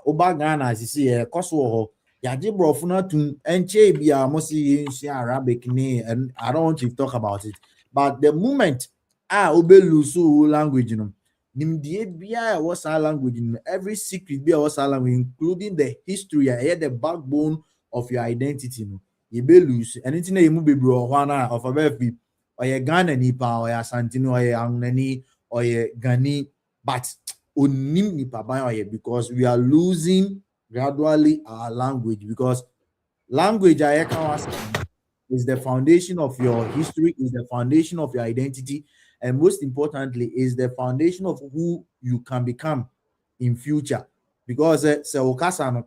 Oba Ghana as you see Kosovo yaje brofuna to enche bia mo see Arabic ni, and I don't want to talk about it. But the moment obe lose language no nimdie bia was our language, every secret bia was our language, including the history the backbone of your identity no you be lose anything na you be bro hwana of a be or ye Ghana nipa or ya Santino or ye Angnani or ye Gani, but onim nipa ban or ye, because we are losing gradually our language, because language is the foundation of your history, is the foundation of your identity, and most importantly is the foundation of who you can become in future. Because so how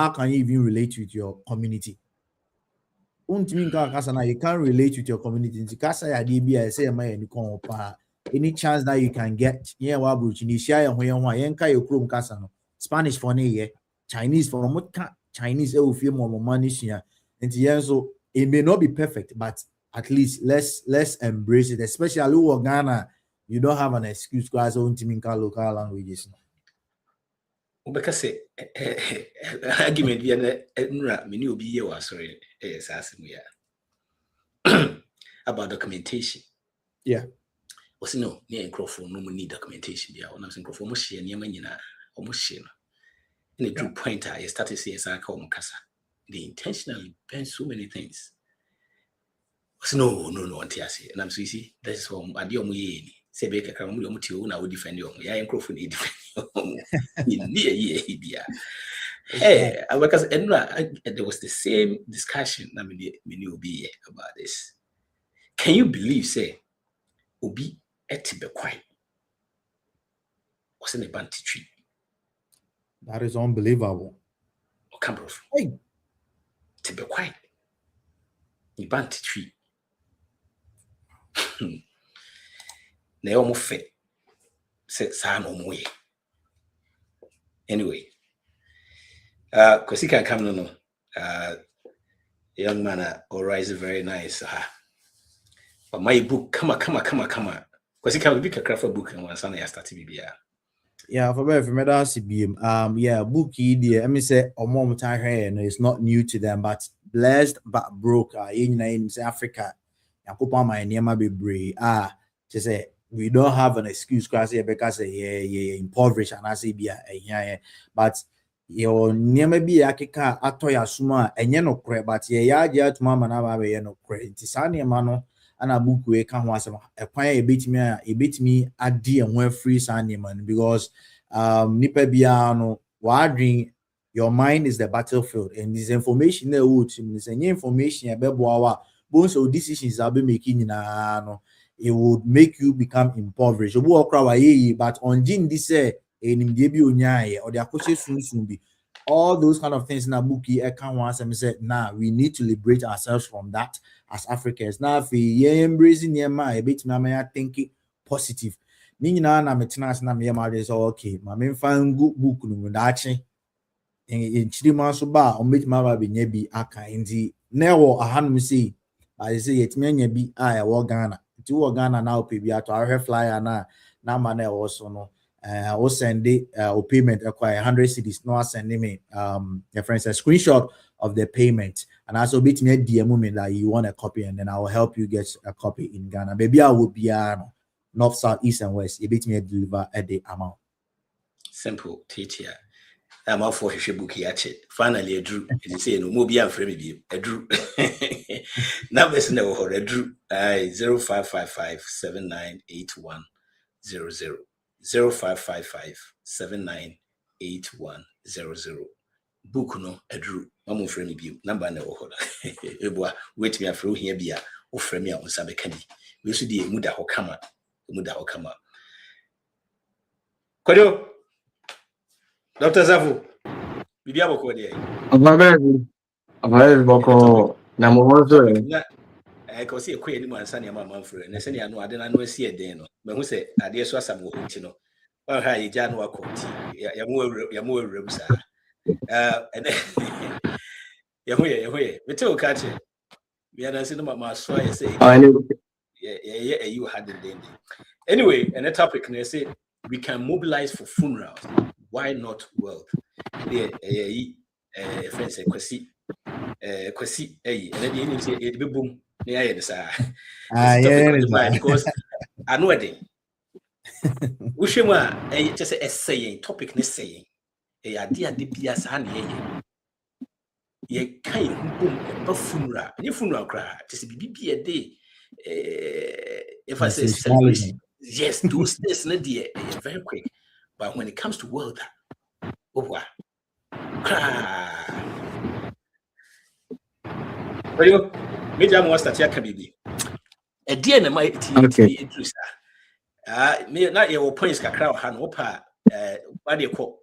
can you even relate with your community? You can't relate with your community. Any chance that you can get, Spanish for ne, Chinese for Chinese money, and so it may not be perfect, but at least let's embrace it, especially Ghana. You don't have an excuse because local languages. Because argument be many obi ye was sorry about documentation. Yeah. Was no near microphone no need documentation there. On some microphone share near manina almost share. In a true point, I started saying I call Mukasa. They intentionally ban so many things. No, and I'm so easy. That's what I do. Say Baker come with you, I would defend you. I ain't crowing near ye. Hey, because there was the same discussion. I mean, you be about this. Can you believe, say, Obi etibe quiet was in a banty tree? That is unbelievable. Hey, to be quiet. You banty tree. They almost fit. Said San Omwe. Anyway, because he can come no. Young man, all right, is very nice. But my book, come on. Because he can be a craft book and one son I started BBR. Yeah, for CBM. Yeah, bookie the I mean say no, it's not new to them, but blessed but broke. In Africa, my name be brave. She say we don't have an excuse because impoverished and I say but your name be akeka atoya suma enye no kre, but ya to mama na be no kre. Tisani mano ana book we can ho asem ekwan e betimi ade enho free sane man, because nipa bia no wadrin your mind is the battlefield, and this information na would is any information ebeboa both of decisions are be making no, it would make you become impoverished. But on Jin this enim de bi onyaye or the akoshe sunsun bi, all those kind of things in a bookie can once and said, nah, we need to liberate ourselves from that as Africans. Now, if we embracing near my bit, I think positive. Nina na metnas na me ma is okay. My main fan good book no dachi. In Chidima Suba, or meet my baby nebi aka indi. Never a hand see. I say it may be I war Ghana. To Ghana now, baby, to our flyer na man also no. I will send it payment acquire 100 cities. No, sending me your friends a screenshot of the payment, and also beat me a DM moment that you want a copy, and then I will help you get a copy in Ghana. Maybe I will be north, south, east, and west. You beat me a deliver at the amount. Simple teacher. I'm out for a book here. Finally, I drew. You say no more be a free. I drew. Now there's no I drew 0555 7981 00. 0555-798100. Book no Edru. Mamu frame me number na ho. Eboa wait me afro here bia o frame me on sabe kadi. We so die muda hokama. Kodo. Dr. Zafu. Bibi aboko dey. Ababe boko na mo hozo. Ko se ekwe ni mansa ne mama mfre. Na se ne anu ade na no asi eden no. Me hu se ade so asam wo nti no. Wa ha ye ja no akoti. Ya mo awuram sa. And yeah. Me tell catch it. We are dancing my so I say. Yeah, you had the day. Anyway, and the topic they say we can mobilize for funerals. why not wealth? Friends, Kwasi, and then you say it be boom. Yeah, this yeah, because I know it. Ushima, just a saying, topic ne saying, a idea de bias and ye kind boom, a funeral, and your funeral cry, just be a day. If I say celebration, yes, those days, dear, very quick. But when it comes to wealth, oh, well, you major was that you can be a dear and my tea. Me not your points, crowd, hand opa, what do you call?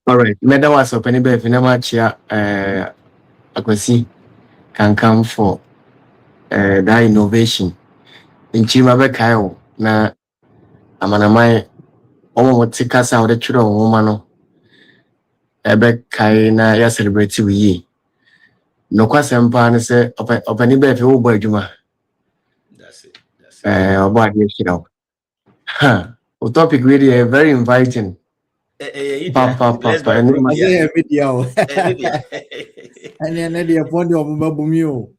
All right. Meda was open if you never chia Akwasi can come for that innovation. In Chimabe Kayo na amanamai omo tika sa de chiro woman ebe kai na ya celebrate we no kwasempa ne se open be fe wo bo adwuma. That's it. Obo ade chiro. Ha. O topic really very inviting. Papa. I say a video. And then the upon your mobile.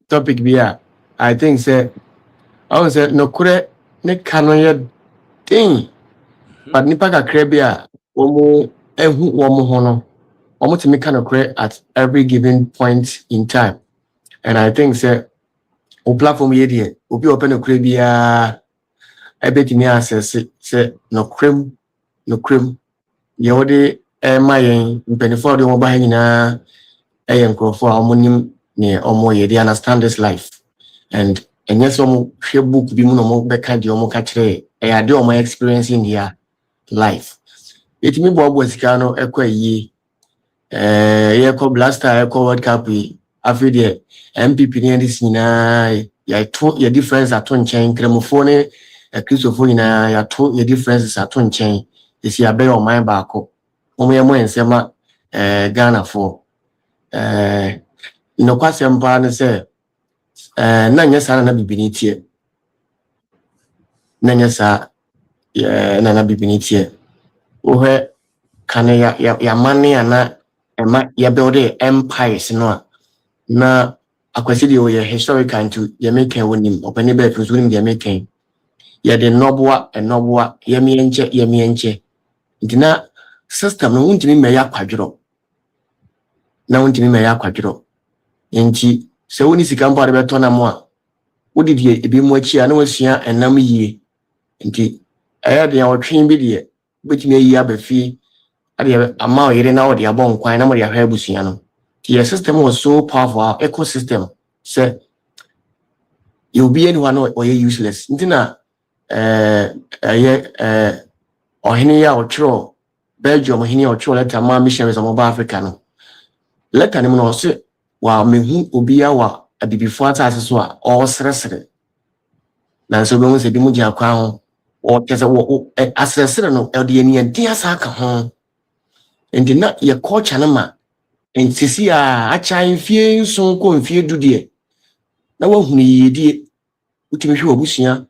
Topic be I think say I was say no kure ne kanoye thing but nipa kakra bia omo ehu omo ho no omo timi kind of kure at every given point in time, and I think say o platform ye dey obi open no kure bia ebetimi access say no krem ye wode mayen benefit de omo ba nyina enkrofo a omo nim ne omo ye dey understand this life, and yes omo share book bi mu no mo be ka de omo ka kire e ade omo experience in their life. It me bobo sika no ekwa yi ye ko blaster e ko world cup yi afi de MPP ne dis nyina ya to ye difference ato nchen kremofo ne Christopher nyina ya to ye differences ato nchen isi abe o man ba ko omo ye mo ensema Ghana for no kwasempa ne se na nyesa na bibini tie na nyesa na bibini tie ohe kane ya mane ana ema ya build empires no na Akwasi de o ye historical into ye make wonim opani be fi wonim ye make ye de noboa ye mienche ntina system no wuntimi me ya kwadworo enti se woni sika mpa de beto na mo a wodidi ebi mo achi a na wasua enam yie nti de awotwen bi de betimi ayi abafi ade ama oyire na ode abon kwan na mo de ahwa abusua no. The system was so powerful, our ecosystem say you'll be anyone or you're useless. Ntina or any or true Belgium or any or true letter my missionaries of Africa no. Let them know say while me who obi awa a before as well or sresere. Na so be say di mu dia kwa ho or kese wo asresere no e de ani dia sa ka ho. Enti na ye culture na ma and sisi a chain fie so ko fie du de na wahunu yedie utimi hwe obusua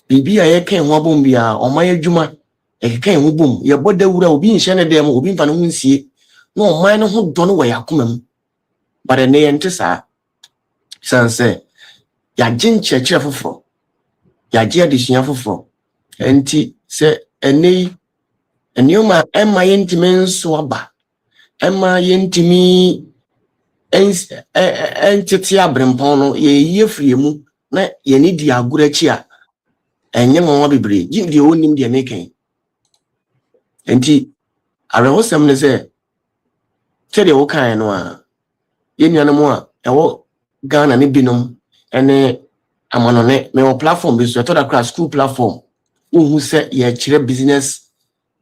bibi a ye kan ho abom bia o man adwuma e kan ho bom ye bodawura obi nhye ne dem obi mfa ne ho nsie na o man ne ho do no wa yakomam bare ne yente sa sanse ya gincheche foforo ya gi adesua foforo enti se enioma emma yentimen so aba Emma yentimi entity abrempon no ye free mu na ye ni di agurachi a enye nwa bebre gi di onim di meken enti arehosem ne se tede wo kan no a ye nuanom a ewo Ghana ne binom ene amanone me wo platform bi so to da class school platform who se ye kire business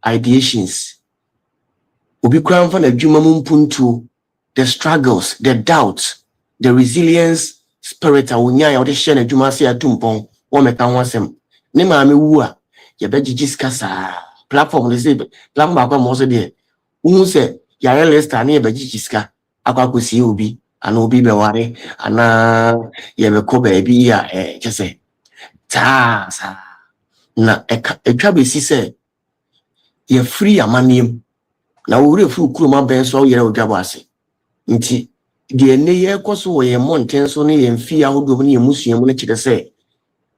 ideations obi kura mfa na adwuma mu mpuntu the struggles, the doubts, the resilience spirit awunya ya ode hye na adwuma se atumpon wo meka ho asem ne maame wu a ye begigi skasa platform le se platform ba kwa mo so de wu se ya list na ye begigi ska akwa kosi obi ana obi beware ana yebeko baabi ya kyese ta na etwa besi se ye free amanem na wure fu kuruma ben so yere odwabo ase nti de ne ye koso wo ye monten so ne ye mfi ahodo ne ye musuamu ne kire se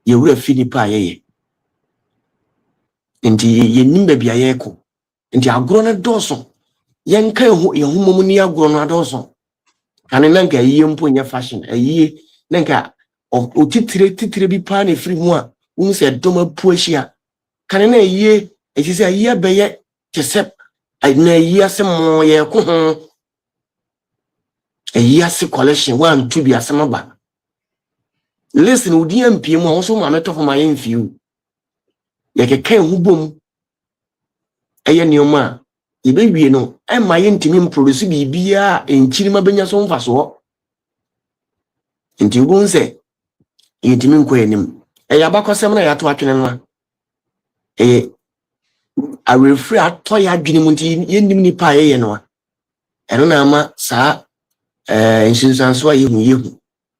ye wure fi nipa ye nti ye nimba bia ye ko nti agro ne doso yenka ye humom ni agro no adoso kane nanka yiye mpo nya fashion ayiye nanka o titire bi pa ne free mu a unse doma puashia kane na yiye ekise ayiye beye kesep na yiye asemo ye ko ho ayiye ase collection one to bi asema ba listen udi ampie mu a so ma metofo ma ye mfiu ye keke hu bom eye nioma ibewie no ma ye ntimi produce bibia enchiri ma benya so mfaso nti ubunse yintimi nko enim yabakosem na yato atwene no a refree ato ya adwene mu nti yenim nipa ye no eno na ama sa insunsanso a yehu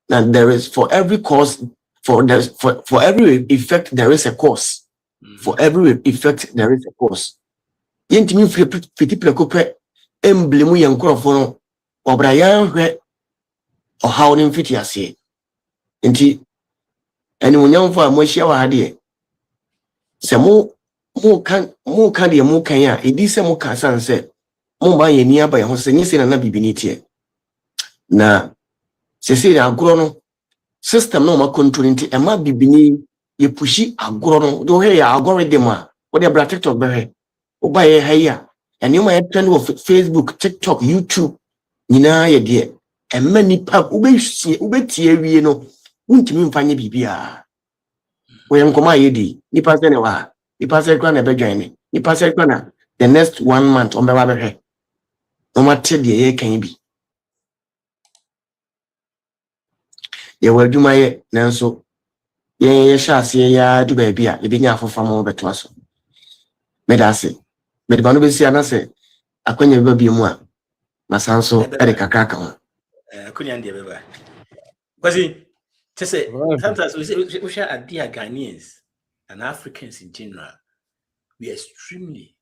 na there is for every cause for every effect there is a cause. For every effect there is a cause. Yentimi fiti prekope emblemu ye nkrofo no obra yan hwe ohaw ne mfiti ase nti eni munyamfo a mohia wa hade se mo kan de mo kan ya edi se mo kan san se mo ba ye ni aba ye ho se nyese na bibini tie na se se agro no system no ma control nti e ma bibini ye pushi agro no do he ya algorithm a wo de bra TikTok be he wo ba ye ha ya eni ma ye trend wo Facebook, TikTok, YouTube nyina ye de e ma nipa ubetie wie no wuntimi mfanye bibia wo ye nkoma ye di nipa se ne wa nipa se kwa na be dwan nipa se kwa na the next 1 month on be wa be hwe no mate de ye kan bi ye wadwuma ye nanso ye hyase ya du ba bia ye benya afofa mo beto aso medase medibano be sia na se akwanya be bi mu a masanso e de kakra ka ho akunya ndie beba because sometimes we share idea Ghanaians and Africans in general, we are extremely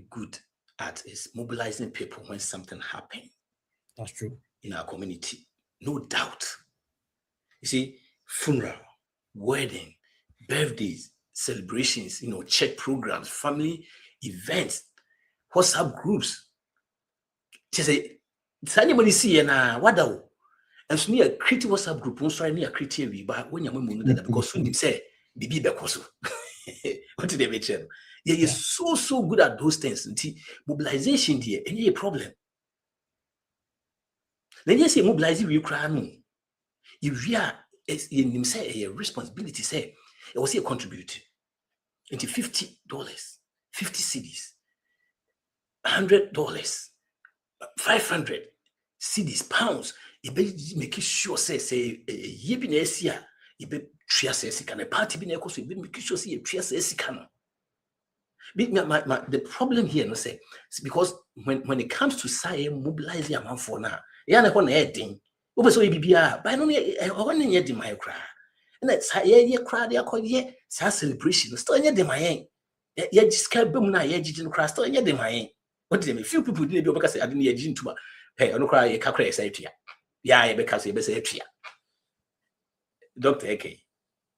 good at is mobilizing people when something happens. That's true. In our community, no doubt. You see, funeral, wedding, birthdays, celebrations, church programs, family events, WhatsApp groups. Just say, anybody see what do? And so near creative WhatsApp group, one sorry near creative, but when you're that because soon say, Bibi Bekoso. What did they mention? Yeah, you're so good at those things. Mobilization here, any problem. Then you say mobilizing you cry me. If you are say a responsibility, say it was a contributor into $50, 50 cedis, $100, 500 cedis, pounds. You be making sure say ye be nesia, you be tria say can a party be nekoso, you be making sure say tria say can. The problem here, no say, because when it comes to say mobilizing a man for now, yeah, na one heading. Over so BBR, by no one in yet in my cry. And that's how ye cry, they are called ye, celebration, still yet in my end. Yet describe them now, ye didn't cry, still yet in my end. What did they few people didn't do because I didn't yet into hey, I don't cry, a cacre, say, yeah, because you best say, Dr. Eke,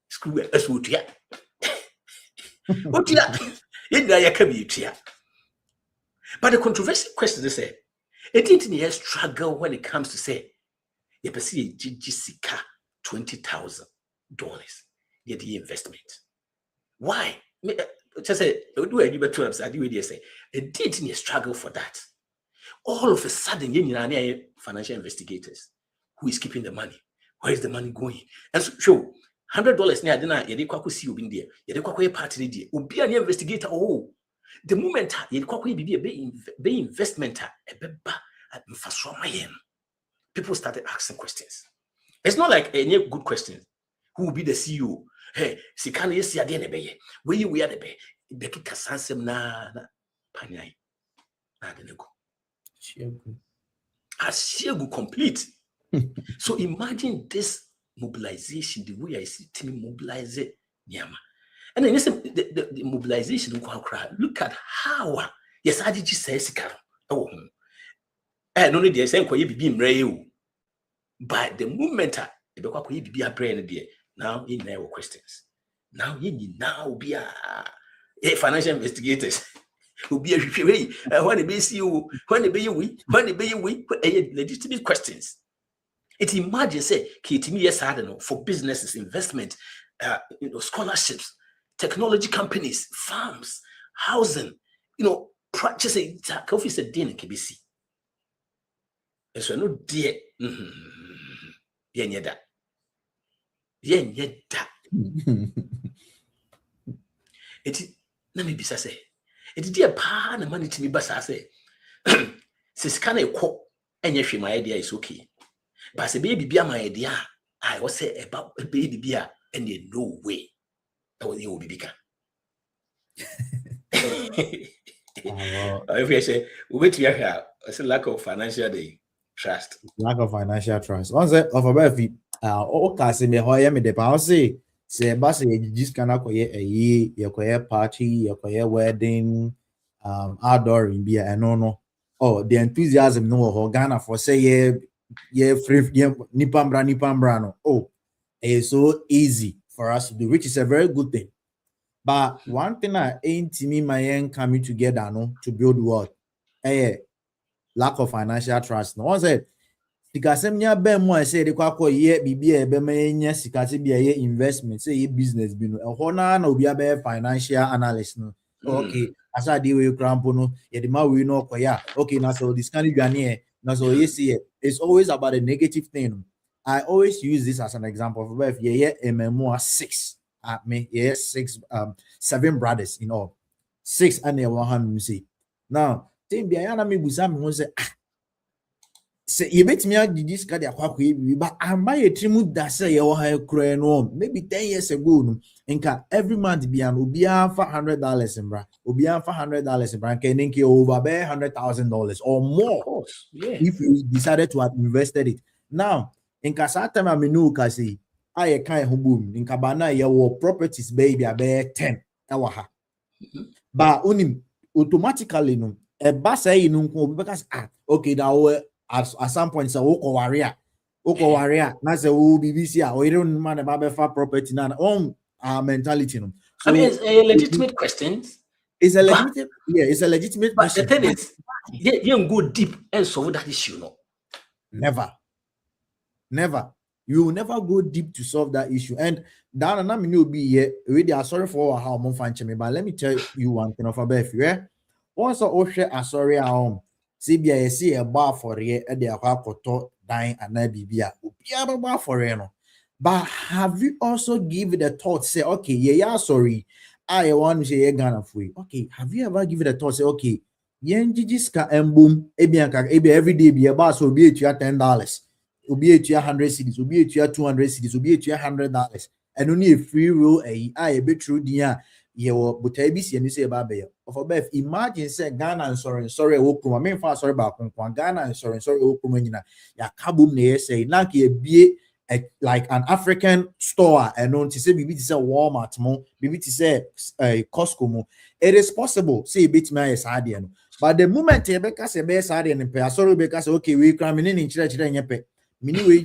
screw it, that's what ya. What ya? In there, can be here. But the controversial question is say, it didn't struggle when it comes to say, you perceive Jessica $20,000 yet the investment. Why? Just say, do I give a 12? I do say, it didn't struggle for that. All of a sudden, you financial investigators who is keeping the money. Where is the money going? And so, show $100 near dinner, you did quack see you in there, you did quack party, you be an investigator. Oh, the moment you quack be a investment, a beba at Mfasoma. People started asking questions. It's not like any good questions. Who will be the CEO? Hey, Sikana yes, ya de beye. Where you we are the bay? Becky Kasansem na Panyai. Na de go. Ashegu complete. So imagine this mobilization, the way I see team mobilize it, Nyama. And then the mobilization, look at how yes, I did just say oh, no need to say but the moment be brain there, now you know questions. Now you now be a financial investigators. Will be a when they be see you, when they be you, legitimate questions. It imagine say kitimi yes I don't know for businesses, investment, scholarships, technology companies, farms, housing, practice office a din KBC. And so no dear yet it let me be say it dear pa na money to me basa say sis can a quote and yes my idea is okay. But a baby be my idea. I was say about a baby beer and in no way that was the old baby. If you say, wait, we have a lack of financial trust. Lack of financial trust. Once of a baby, okay, me hoya me the policy. Say, boss, you just cannot acquire a year, you party, you wedding, outdoor in beer, and no. Oh, the enthusiasm no Ghana for say free nipambra no. Oh, it's so easy for us to do, which is a very good thing. But one thing I ain't me my end coming together no to build what? Lack of financial trust. No one said sikasem nya ben mo say de kwakọ ye bibia be manya sikase bia ye investment say ye business bi no ehọ na obi abe financial analyst no. Okay, asa dey we crampo no ye de ma we no okoya. Okay, na so this kind of na so you see it's always about a negative thing. I always use this as an example. If you MMO 6 at me, 7 brothers in all. 6 and they 100 say. Now, thing biana me busa me say say you bet me out this card but I buy a trimu that say you have no maybe 10 years ago no nka every month be an ubia $100 in bra ubia $100 in bra can over $100,000 or more. Of course, yeah. If you decided to have invested it now in kasa time I know kasi I can boom in kabana your properties baby abe 10 ewa but unim automatically no e ba say no because okay now at some point say oko warrior na say wo BBC or you don't man about property na on mentality no. So, I mean, it's a legitimate question. It's a legitimate, it's a legitimate but question. The thing is, you go deep and solve that issue, no? Never. You will never go deep to solve that issue. And down and I'm be here. Really, I'm sorry for how I'm finding me, but let me tell you one thing of a beef. Yeah, once I share sorry at home. CBI see a bar for ye at the Aquacoto dying and Nabibia. Bar for no. But have you also given the thought, say, okay, yeah, sorry. I want to say Ghana free. Okay, have you ever given the thought, say, okay, Yenjiska and boom, every day be a bar, so be it you $10. Will be at 100 cities, will be at 200 cities, will be at $100. And only a free roll a bit true dear. But ABC and you say about of a Beth. Imagine say Ghana and sorry, I mean fast sorry about Ghana and sorry, Okumina. Ya kabum ne say Naki be like an African store and on to say maybe to say Walmart mo, maybe to say Costco mo. It is possible, say bit my sadian. But the moment Rebecca say be sadian and pay, sorry because okay, we cramming in church and yepe. Mini we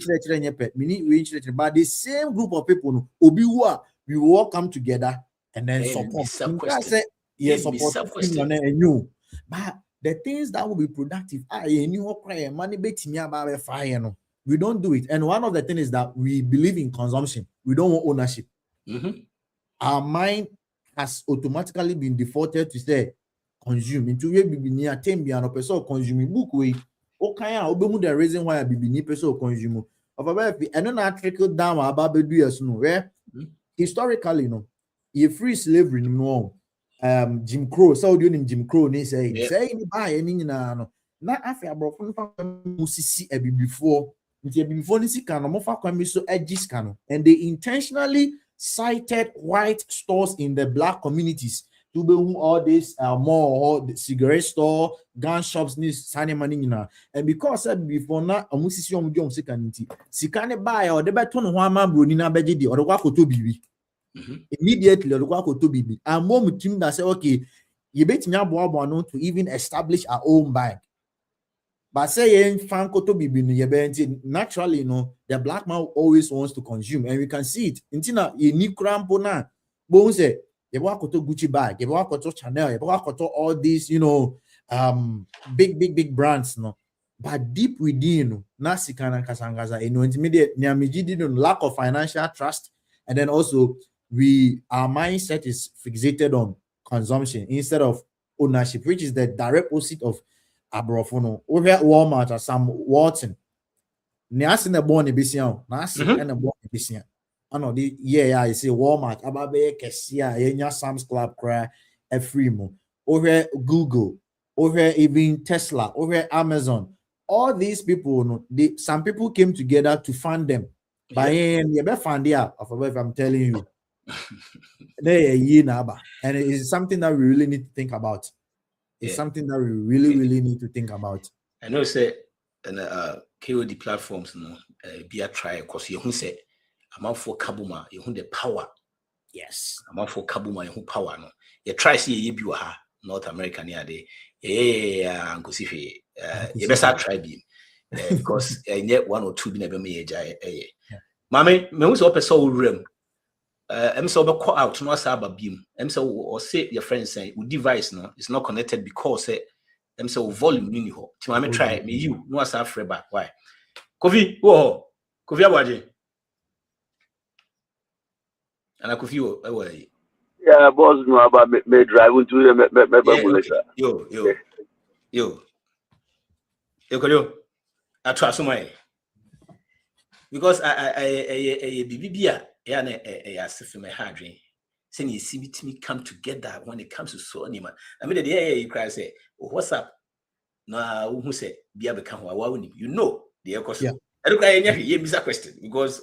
but the same group of people no obiwa we will all come together and then support. Say yes, support and you. But the things that will be productive money bet me about fire no. We don't do it. And one of the things is that we believe in consumption. We don't want ownership. Our mind has automatically been defaulted to say consume into we be near 10 biano person consuming book way. Okay, the reason why I be ni person consume of a and then I trickle down about the years no where historically no you free slavery no Jim Crow so do you Jim Crow ni say buy any no na afia bro musisi ebi before this can so and they intentionally cited white stores in the black communities to be all this mall, the cigarette store, gun shops, this signing money, and because before now, a musician John Sikanity, Sikane buy or the beton one man brunina beji or the wako to be immediately or the wako to be and more team that say, okay, you bet me to even establish our own bank. But saying Franco to be naturally, the black man always wants to consume, and we can see it. Intina, you need crampona, bones, you walk to Gucci bag, you walk to Chanel, you walk to all these, big brands, no. But deep within, Nasikana Kasangaza, intermediate, lack of financial trust, and then also our mindset is fixated on consumption instead of ownership, which is the direct opposite of Abrofono. Over at Walmart or some Walton. Nias in the born ebisian, Nas and a born ebisian. I know the I say Walmart, Ababe, Kessia, Enya Sam's Club cry a free mo. Over Google, over even Tesla, over Amazon. All these people, some people came together to fund them. By you better fund if I'm telling you. And it is something that we really need to think about. It's something that we really need to think about. I know say and KOD platforms be a try because you say I'm out for Kabuma, you the power. Yes. I'm out for Kabuma, you power no. You try see you be North American here day. Uncle Sifi, you best try be because I get 1 or 2 never me Mammy, me was up a soul room. I'm so call out no saba beam. I'm so or say your friends say device no it's not connected because I'm so volume mini ho. Timame try me you no asa freba. Why? Kofi, whoa, Kofi awaje. And I Kofi away. Yeah, boss no about me drive into the Yo. I trust my because I bibia I for my hard dream. Saying you see me come together when it comes to so anima. I mean, you cry say, what's up? No, who say, be able to come the echo. I look at any question because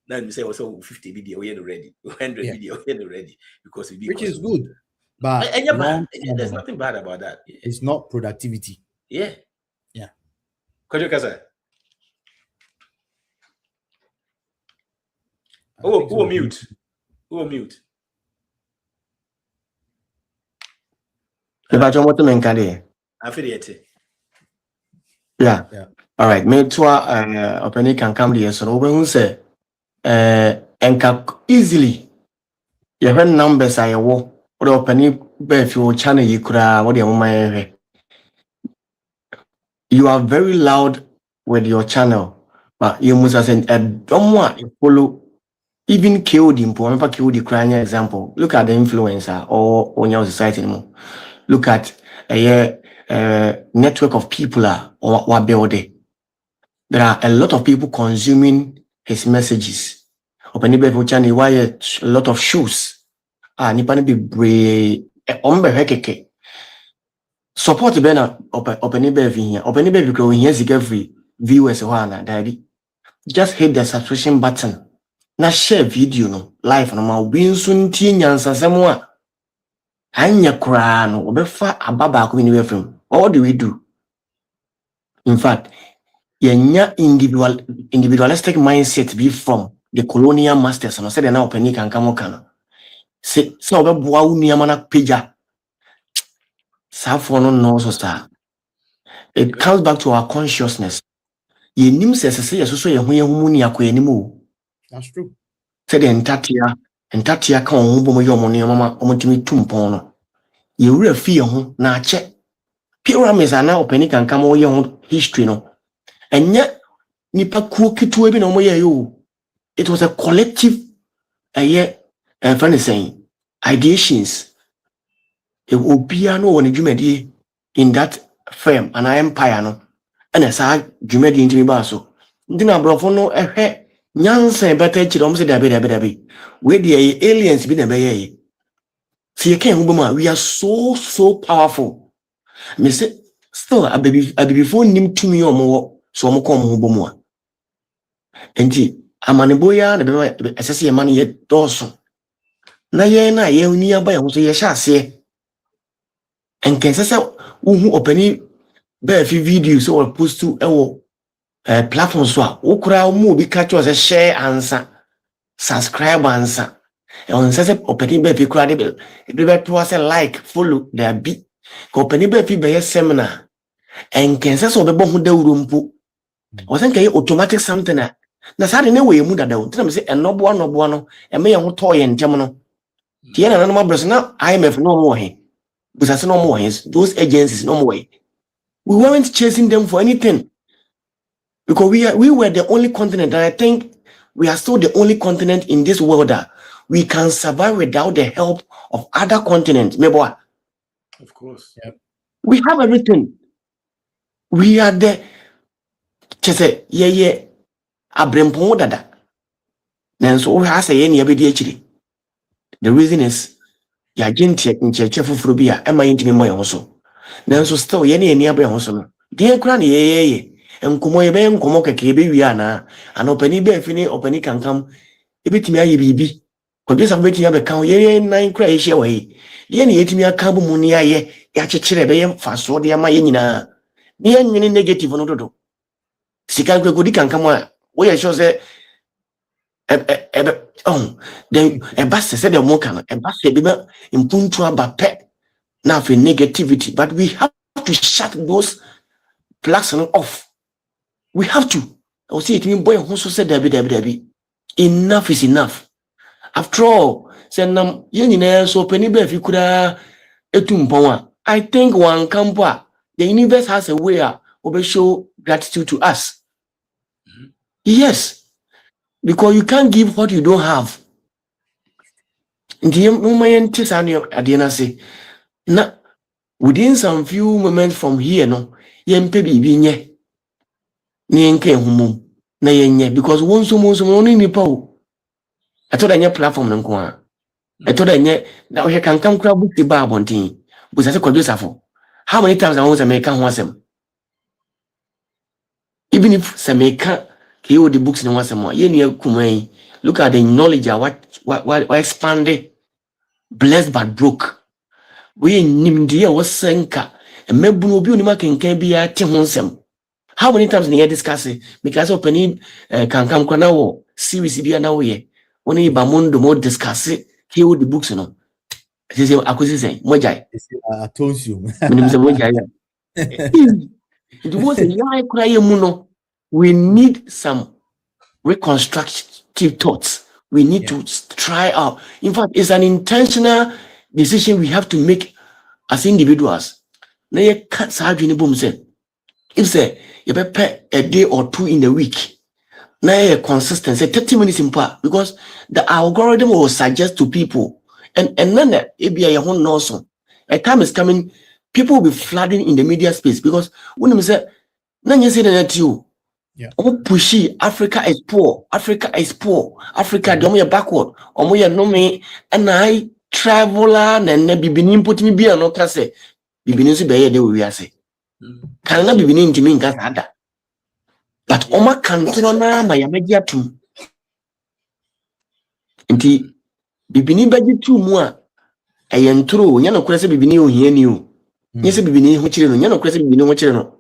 then you say also 50 video already, 100 video already because which is good, but there's nothing bad about that. It's not productivity. Yeah. Could you say? Who mute? Yeah. All right. Me too. Opening can come here. So we say, and can easily. You have numbers. I wo. Or opening if your channel you could what you are very loud with your channel, but you must say don't want to follow. Even KOD, remember KOD crying example. Look at the influencer or on your society anymore. Look at a network of people or building. There are a lot of people consuming his messages. Open the channel, why a lot of shoes. Nipani be brave. Hekeke. Support the banner. Open the here. Open the because here's every viewers daddy. Just hit the subscription button. Na share video no live no ma obi nso ntie nyansasem a anya kura no obefa ababa ko ni wefem. All do we do? In fact, yenya individualistic mindset be from the colonial masters no say they na opani kan no say obeboa unuama na peja safo no so star. It comes back to our consciousness. Yenim say yesoso ye ho yehu ni akoyanimu. That's true. Said the entatia can omo yomo mama omotimi tumpon no. You real fear ho na che. Pyramids are now opening can come over history no. And yet nipa kuo kitu ebi na omo ye yo. It was a collective funny saying ideations. It will be no one jumedi in that firm and empire no. And as I jumedi into me baso. Ndina brofo no nyansa better chidom say dabe where the aliens be the see you can't we are so powerful. Me say still a baby before nim to me or more so mo come hubomwa enti amaneboya the assess your money yet doso na ye na ye ni aba ye so ye sha ase enken sese uhu opani be fi video so or post to ewo platform so a ukura mu obi catch us share answer subscribe answer on sese opani be fi kura de be to us like follow there be ko opani be fi be seminar enken sese obebo hu dawuro mpo o sen kay automatic something na sade ne we mu dada o tina me se enobo no eme ye ho to ye ntem no tie na no mabreso na IMF no mo he because no more those agencies no more. We weren't chasing them for anything because we were the only continent, and I think we are still the only continent in this world that we can survive without the help of other continents. Maybe what? Of course. Yep. We have everything. We are the chese ye abrempo dada. Nanso we have say any abedi achiri. The reason is ya gentie ncheche fufuru bi a ema yintimi moye hoso. Nanso still ye ne ani abe hoso no. Die kura ne ye enkomo ye be enkomo keke be wi ana opani be fini opani kankam ebetimi aye bibi kodisa betimi abe kan ye nan kura ye hye wayi ye ne yetimi aka bu mu ne aye ya chechire be ye faso de ama ye nyina ne ye nyini negative no dodo sika kura kodi kankam a wo ye sure say then se de mo kan se be impuntu aba pe na for negativity, but we have to shut those plugs off. We have to. I will say it mean boy who said Debbie. Enough is enough. After all, say nam yen so penny be if you could etum. I think one campa, the universe has a way of show gratitude to us. Yes. Because you can't give what you don't have. In the moment say na within some few moments from here no yempe bibi nye ni enke humum na yenye because wonso no nipa o atoda nye platform nko a atoda nye na o kankam kura book ba abontin bu say kwadosafo how many times I want to make ho asem even if Sameka he the books in one asem ye ne akuman look at the knowledge what expanded blessed but broke we nimdi ya wasenka mebu no bi onima kenkan bi ya te ho nsem how many times ne discuss because opening kankam kwana wo series bi na wo ye woni ba mondo mo discuss he the books no say akosi say mojai Atosium. minim say mojai it was a yai cry mu no we need some reconstructive thoughts we need to try out in fact it's an intentional decision we have to make as individuals. Na ye cut sadwini boom say if say you prepare a day or two in the week. Na ye consistent say 30 minutes in part because the algorithm will suggest to people and then it be a whole notion. A time is coming, people will be flooding in the media space because when you say na you say that you pushy Africa is poor, Africa they are backward, no me and I traveler and bibini put me be no kase bibini so be de we ase kan na bibini ntimi nka sada but oma kan no na ma ya magia tum nti bibini baji tu mu a eyentro nya no kura se bibini ohia ni o nya se bibini ho kire no nya no kura se bibini ho kire no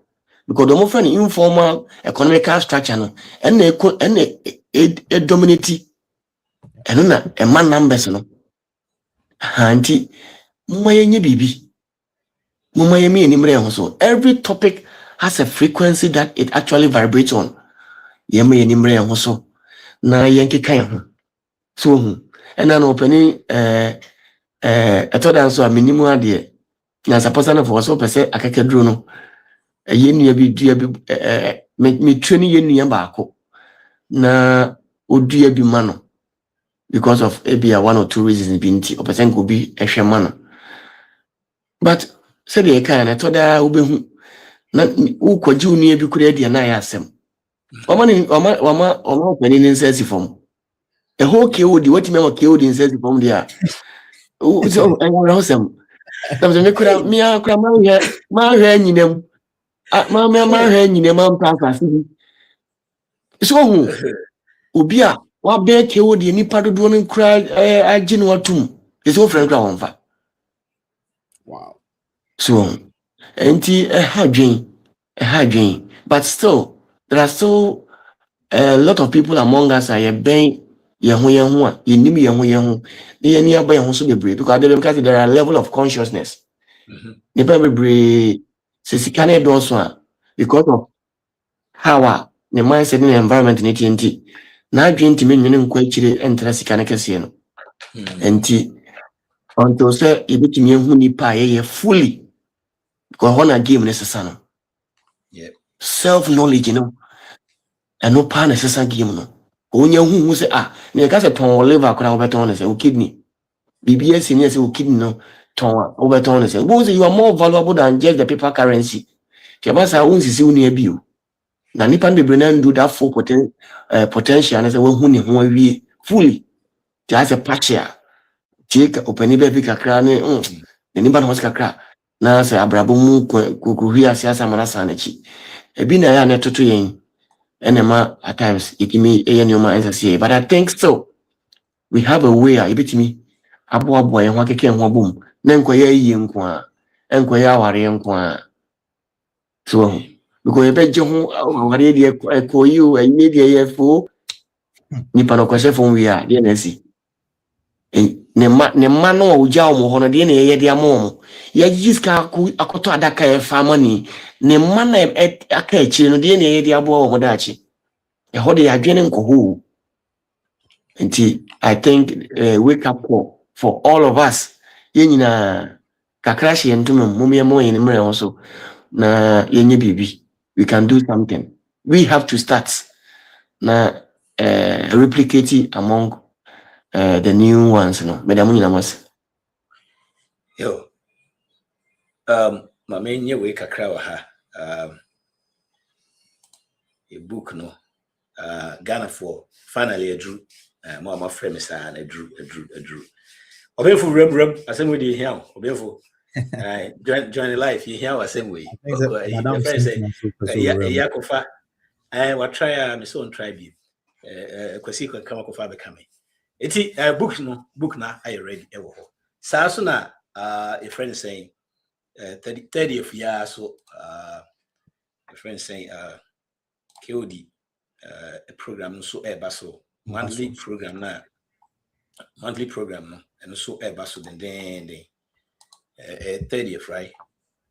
because the more informal economical structure no and e dominate eno na e man numbers no anti mma yenye bibi mma yemi enimre ho so every topic has a frequency that it actually vibrates on yema enimre ho so na yenke kan ho so ena no opani etoda so aminimu ade na suppose na for so pese akakaduro no yenua bi dua bi me twani yenua baako na odua bi ma no because of ebia one or two reasons bi nti opesen go bi ehwe ma no but said the kind of toda ubehu na ukwaji unu bi kura dia na ya asem wama pani ni nsesi fom e ho KOD what me KOD nsesi fom dia so enwara hosem na me kura mi akura ma hwe nyinem ma hwe nyinem am papa sibi so hu obi a wa be KOD nipa dodo no kura agye no atum It's all friend ground for. Wow. So, a hard but still, there are still a lot of people among us are bang yehu, you need me yehu, the nearby also be brave because there are a level of consciousness. The baby brave, says can because of how the mindset in the environment in TNT. Now, dream to me, you quite chilly and Trasicanacasiano. And until say, you bet me who ni pie fully. Because when I give necessary. Self knowledge, and no pan necessary game. No. When you who say, near gas a ton liver could overturn us, kidney. BBS in yes, kidney no ton overturn us. You are more valuable than just the paper currency. Kabasa won't see you near you. Na nipa be bring do that full potential and say we hu ne ho awie fully just a patchia take opani be bi kakra ne nipa no kakra na say abrabo mu kukuhi asiasa manasa na chi ebi na ya na toto yen enema at times itimi eye nyoma ensa but I think so we have a way ebitimi abo yen ho akeke ho bom na nkoye yie nko a enkoye aware nko a so because you bet you already you and media for nipa no kwese fon wi a de na si ne ma no uja mo hono de na ye de amom ya jiska akoto adaka e fa mani ne ma na aka echi no de na ye de abo wo da chi e ho de ya dwene nko ho nti I think wake up call for all of us ye nyina kakra hye ntum mumye mo yin mre ho so na yenye bibi we can do something we have to start na replicate among the new ones no madam nyina mas Yo, my main year week kakra wa ha. A book no. Ghana for finally a drew. My friend is a drew. Obeful rem. I same way here. Obeful. Join the life. You hear what same way. Your friend say, Yakofa. I will try. My son try be. Kwasi can come up with coming. It's book now. I read. Sasuna. A friend saying. 30th year so a friend saying KOD a program so so monthly program na and so so then 30th right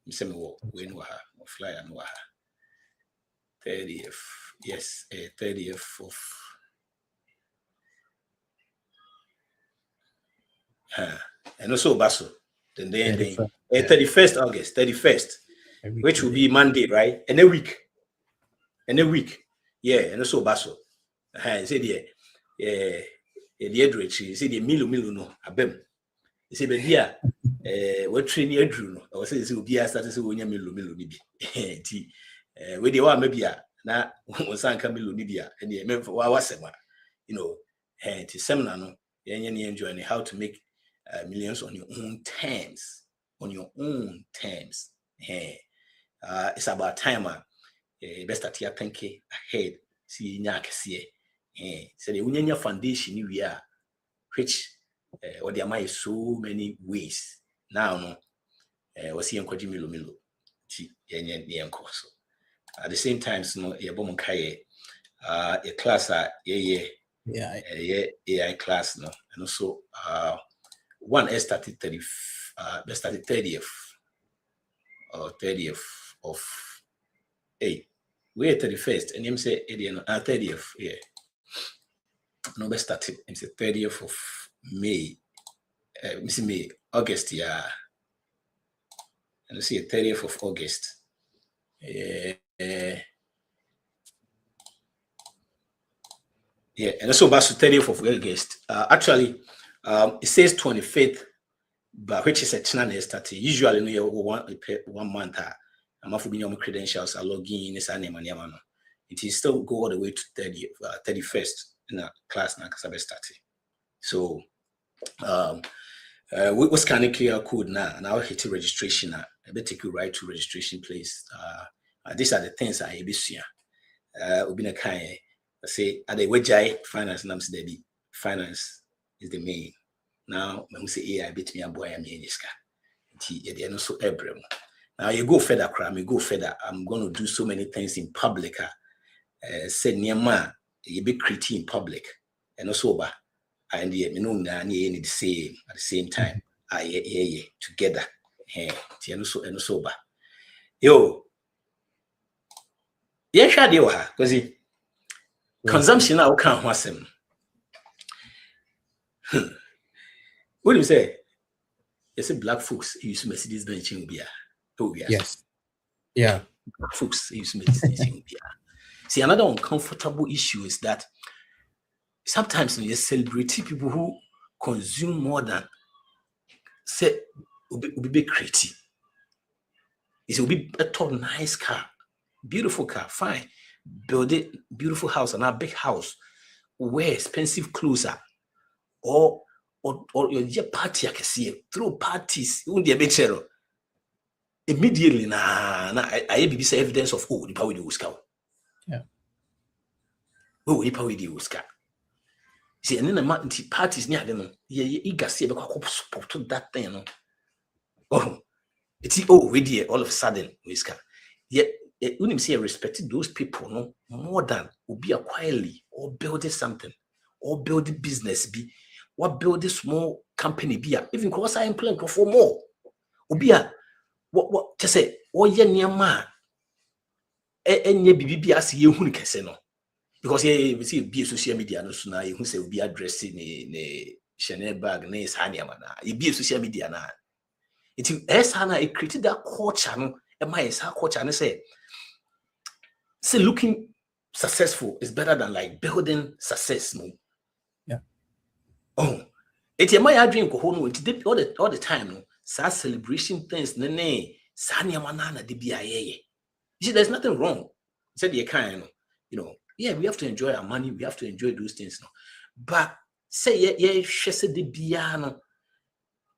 me say me we know her fly and wa 30th yes 30th of and also basso then 31st August 31st which will be Monday right and a week yeah and also basso say the edrechi say the milu no abem say be dia what train edru no or say obi a start say wonya milu ni bi ti we dey wa mabia na won ka milu ni bia and the memfor wa wasema you know ti seminar no yenye ne enjoy how to make millions on your own terms it's about time best at your thinking ahead see nya kese so the unyanya foundation we are which or there are so many ways now no we see encourage milo ti yenye enkoso at the same time no ye bom kai a class AI class no and also one started 30th or 30th of we're 31st and him say 30th yeah no best started it's the 30th of May May August yeah and see 30th of August yeah and also back to 30th of August actually it says 25th but which is a channel started usually no one month I'm off being your credentials I log in this name it is still go all the way to 31st in a class na kasabe started so we scan a QR code now and I'll hit registration now I better take you right to registration place these are the things I ABC ubina kai say at the wejai finance nams debi finance is the main Now, when we say AI bit me a boy, I mean, it's so Abraham. Now you go further, crime, you go further. I'm going to do so many things in public. Say near man, you be creating in public, and also and the the same at the same time. Together. And so yo, yeah, shall deal because consumption now can't was him. What do you say? You say black folks use Mercedes Benz in beer. Oh, yes. Yeah. Black folks use Mercedes in beer. See, another uncomfortable issue is that sometimes you celebrity people who consume more than say will be creative. It will be a top nice car, beautiful car, fine. Build it, beautiful house, and a big house. Wear expensive clothes, or your party I can see through parties. Immediately, I be say evidence of the power with the Oscar. Yeah. Oh, the power with the Oscar. See, and then the parties near them. You can see about support that thing. No? Oh, it's already all of a sudden Oscar. Yet, when you say respected those people, no more than will be a quietly or building something or building business be or build a small company be even because I am planning for more. Will be a what to say, or ye near man. And ye be as you who can say no. Because ye see be social media no sooner who say will be addressing a Chanel bag, nay, Sanyamana. You be social media now. It is Hannah, it created that culture, no, and my culture, and say looking successful is better than like building success, no. Yeah. Oh, it's a my dream ko no it all the time, no. Sa celebration things, nene, Sanya manana de bia ye. You see, there's nothing wrong. Said you kind, yeah, we have to enjoy our money, we have to enjoy those things, no. But say yeah, shese de bia no.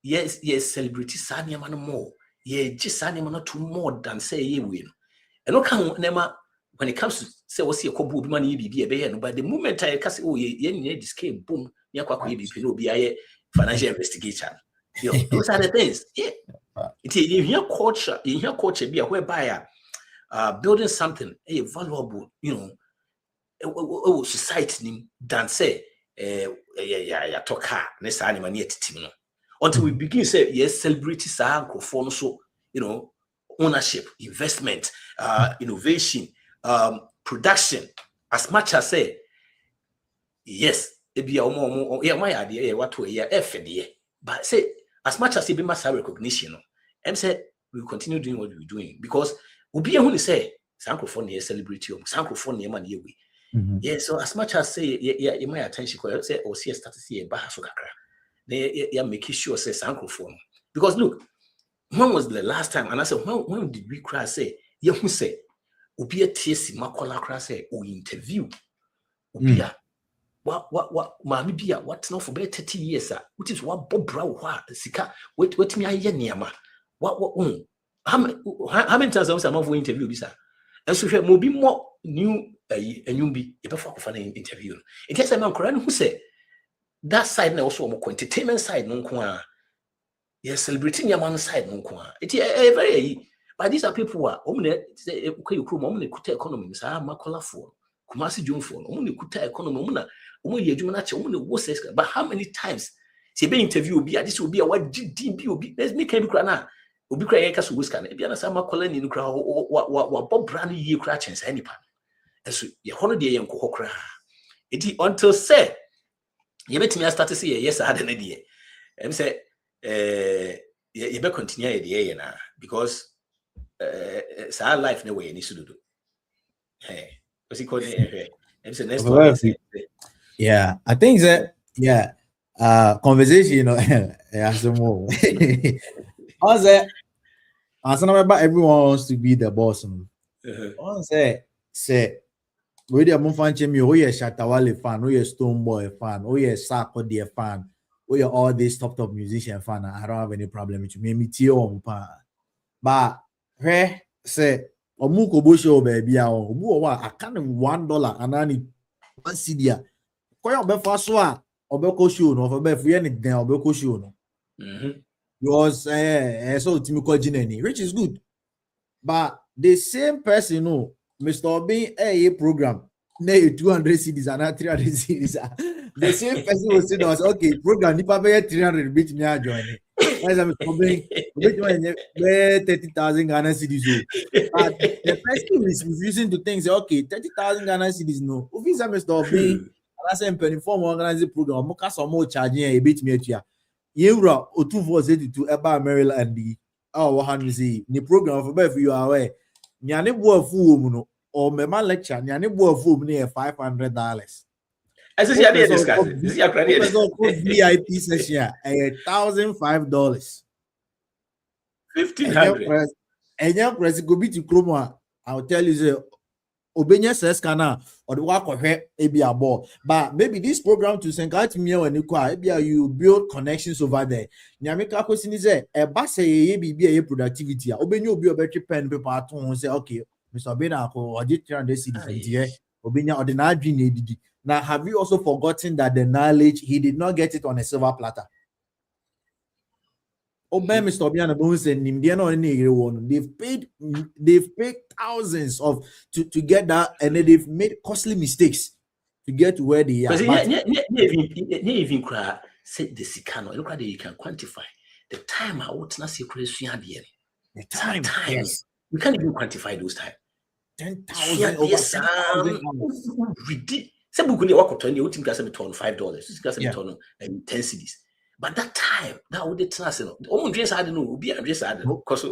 Yes, celebrity Sanya man more. Yeah, just Sanya man too more than say ye win. And no can never when it comes to say what's your kobu money be a but the moment I can say, oh, yeah, this came boom, yeah, be a financial investigation. Those are the things. Yeah. It's in your culture, be a whereby building something a valuable, society than say talk car, next animal near team. Until we begin say yes, celebrities are so ownership, investment, innovation, production. As much as say yes, it be my idea. What we but say as much as it be master recognition, and say we will continue doing what we're doing because we'll be able to say Sankophone near celebrity, Sankophone near money. Yeah, so as much as say yeah, my attention, say or see a status here, Bahasokakra. They are making sure say Sankophone. Because look, when was the last time? And I said, when did we cry? Say, yeah, who say, Ubia TC Makola cry say, or interview Ubia. What, Mammy Bia, what's not for better 30 years, which is what Bob Brow, Sika, wait me, I Yama. What, how many times I was a interview, Bisa? And so there will be more new, and you'll be a perfect funny interview. It has a man who say, that side now also more entertainment side no kwa. Yes, celebrating your man side no kwa. It's very but these are people who are say okay you kuta economy sa makola for kumasi jom for kuta economy ye juma na che wo sex but how many times say be interview be this will be a what did be let's make every kra na obi kra ye kaso wuska na e bia na sa makola ni kra wa bob brand ye kra chance anypa. And so ye hono de ye nkokọ kra. It until say you bet me start to say yes, I had an idea. And say, you better continue idea now because it's our life no way needs to do. Hey, what's he called? And say next one. Yeah, I think that conversation, yeah, some more. I say, about everyone wants to be the boss. I say. We are Mufan me, oh yes, Shatawale fan, oh yes, Stoneboy fan, oh yes, Sako dear fan, oh yeah, all these top musician fan. I don't have any problem with you. Me too, but hey, say, Omuko Busho baby, I can't $1 and I need one CD. Koya be faswa obeko show no for be free ni den obeko show no yours so timi ko jinani which is good but the same person no Mr. Obin a program na 200 cedis and 300 cedis the same person will say that okay program nipa be 300 bit me join it as I'm Obin bit 30,000 Ghana cedis but the person is refusing to think say okay 30,000 Ghana cedis no if is Mr. Obin and I say inform organize the program mo ka so mo charging a bit me atua yewura O2482 eba Maryland di oh han say the program for be you are aware nyane bo afu mu no or mema lecture nyane bo afu mu na $500 I say you discuss this is credit VIP session $1,005 $1,500 enya press go be to chroma I'll tell you say obenya says kana or the work of ebi abo but maybe this program to send out me when you build connections over there nyameka question is e ba say ye bibi e productivity obenya obi obetwe pen paper aton say okay Mr. Bena ko oje 300 cedis here obenya ordinary dream edidi. Now have you also forgotten that the knowledge he did not get it on a silver platter? Mr. Obiana Bones and they've paid thousands of to get that, and then they've made costly mistakes to get to where they are. Even say the sikano, look at you can quantify the time I would not see the time. Yes. We can't even quantify those time. 10,000 over 10,000. Ridiculous. Some people work on $20, $5, and 10 cedis. But that time, that would trust no. Almost just I don't know. Be just I don't know. Cause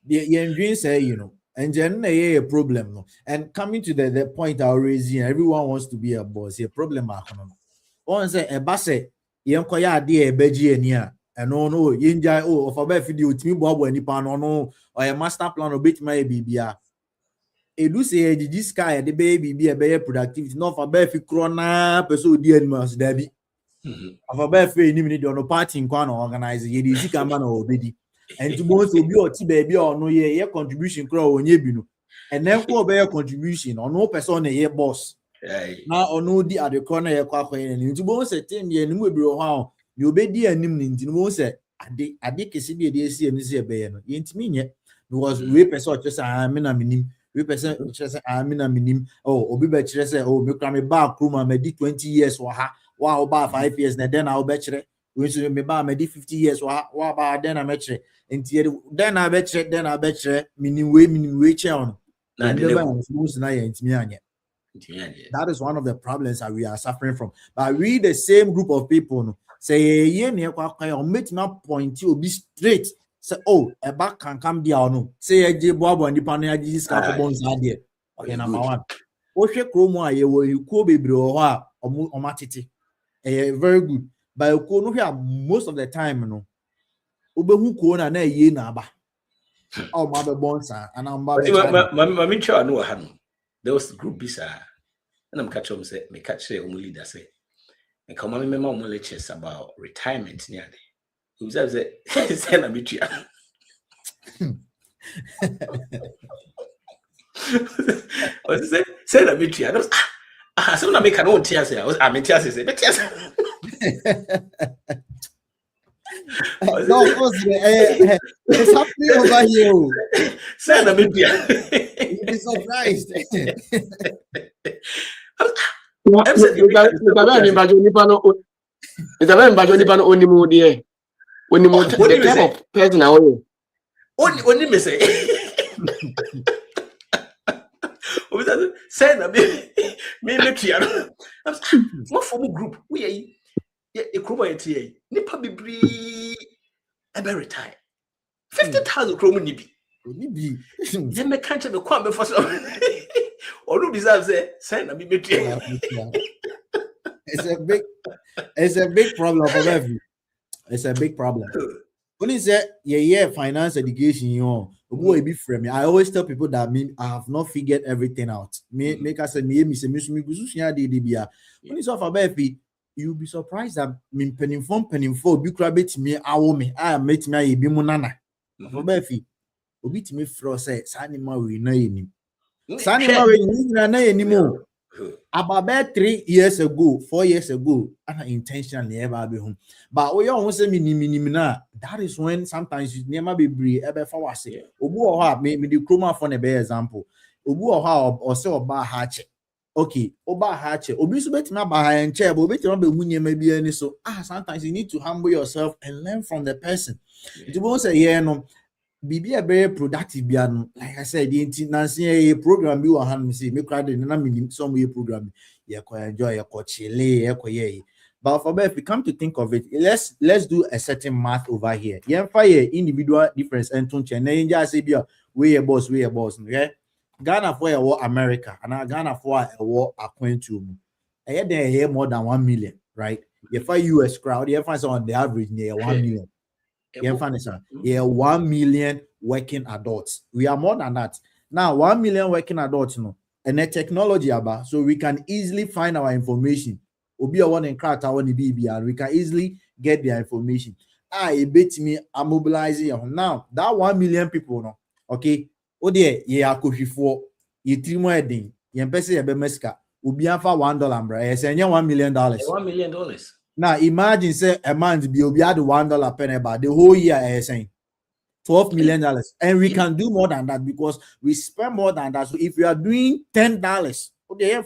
the dream say and then a problem no. And coming to the point I raise here, everyone wants to be a boss. A problem one say a basse yenkoya ade e beji ani a eno no yenja of a video timi boabo ani pa no or a master plan obet my bibia. Edu say the sky the baby be a better productivity no for be fi krona person di animals dabi. Of a birthday, you need on party in Kwan organize ye the Zika man or baby. And to most will be or T baby or no ye contribution crow on ye and then for bear contribution or no person a ye boss. Now or no the other corner ye quack and to both say 10 years and will be how you be dear nimmin to most say I did a city de see and see a bear. Ain't mean yet because we person just I'm in a minim. We person just I'm in a minim. Oh, Obi Betches say, oh, make me back room and made 20 years or ha. Wow, about 5 years, and then I'll bet you. We should be about 50 years. Wow, about then I bet you. And then I bet you, meaning way chown. That is one of the problems that we are suffering from. But we, the same group of people, say, yeah, make not point you be straight. Say, oh, a back can come down. Say, a J. Bob and the Panagis bones idea. Okay, number one. Oshe Chroma, you could be bro or matiti. Very good. But most of the time, no. Ubehu kuona na ye na ba. Oh, mother bonsa and I'm there was group bisa and I'm catch say me catch say leader say and come on remember lectures about retirement near there. He was say na bitua. Was say na bitua. So na make an own tears here. I mean tears say tears. No, it's happening over here. Say na bitua. You'll be surprised. The type of person I only me say. Say na me piano. What for group? We are a group of nipa bibri ebe retire. 50,000 kromo ni bi. Then me can't be kwam be for so. Or no deserve say na me piano. It's a big problem for every. It's a big problem. When is that finance education I always tell people that I have not figured everything out. Make us say when it's off about you'll be surprised that penning for be crabit me I met me be munana. Obi to me fro say sanima we na enim. Sanima we na anymore. About 3 years ago, 4 years ago, I intentionally ever be home. But we almost say minimina. That is when sometimes you never be brave ever for us. Obu or ha me the chroma for a example. Obu or ha or say oba hatch. Okay, oba hatch. Obi so betima ba and chair, but betima be hunye maybe any so. Sometimes you need to humble yourself and learn from the person. You won't say yeah no. Be a very productive piano. Like I said, the Nancy a program you are see me crowd and I'm some way program. Yeah, quite enjoy a coachile, but for if we come to think of it, let's do a certain math over here. Yeah, fire individual difference and to change just say we a boss, yeah. Ghana for a war America and Ghana for a war acquaintum. I had there more than 1 million, right? If I US crowd, you find on the average near 1 million. Yeah, 1 million working adults. We are more than that. Now, 1 million working adults, and the technology about so we can easily find our information. Obi one in crowd and we can easily get their information. I bet me I'm mobilizing now. That 1 million people, no, okay. Oh dear, yeah, coffee for you 3 more thing. You pese ya be meska. Obi afa $1, bro. Yes, $1 million. $1 million. Now imagine say a month be had $1 per about the whole year saying $12 million. And we can do more than that because we spend more than that. So if you are doing $10, okay,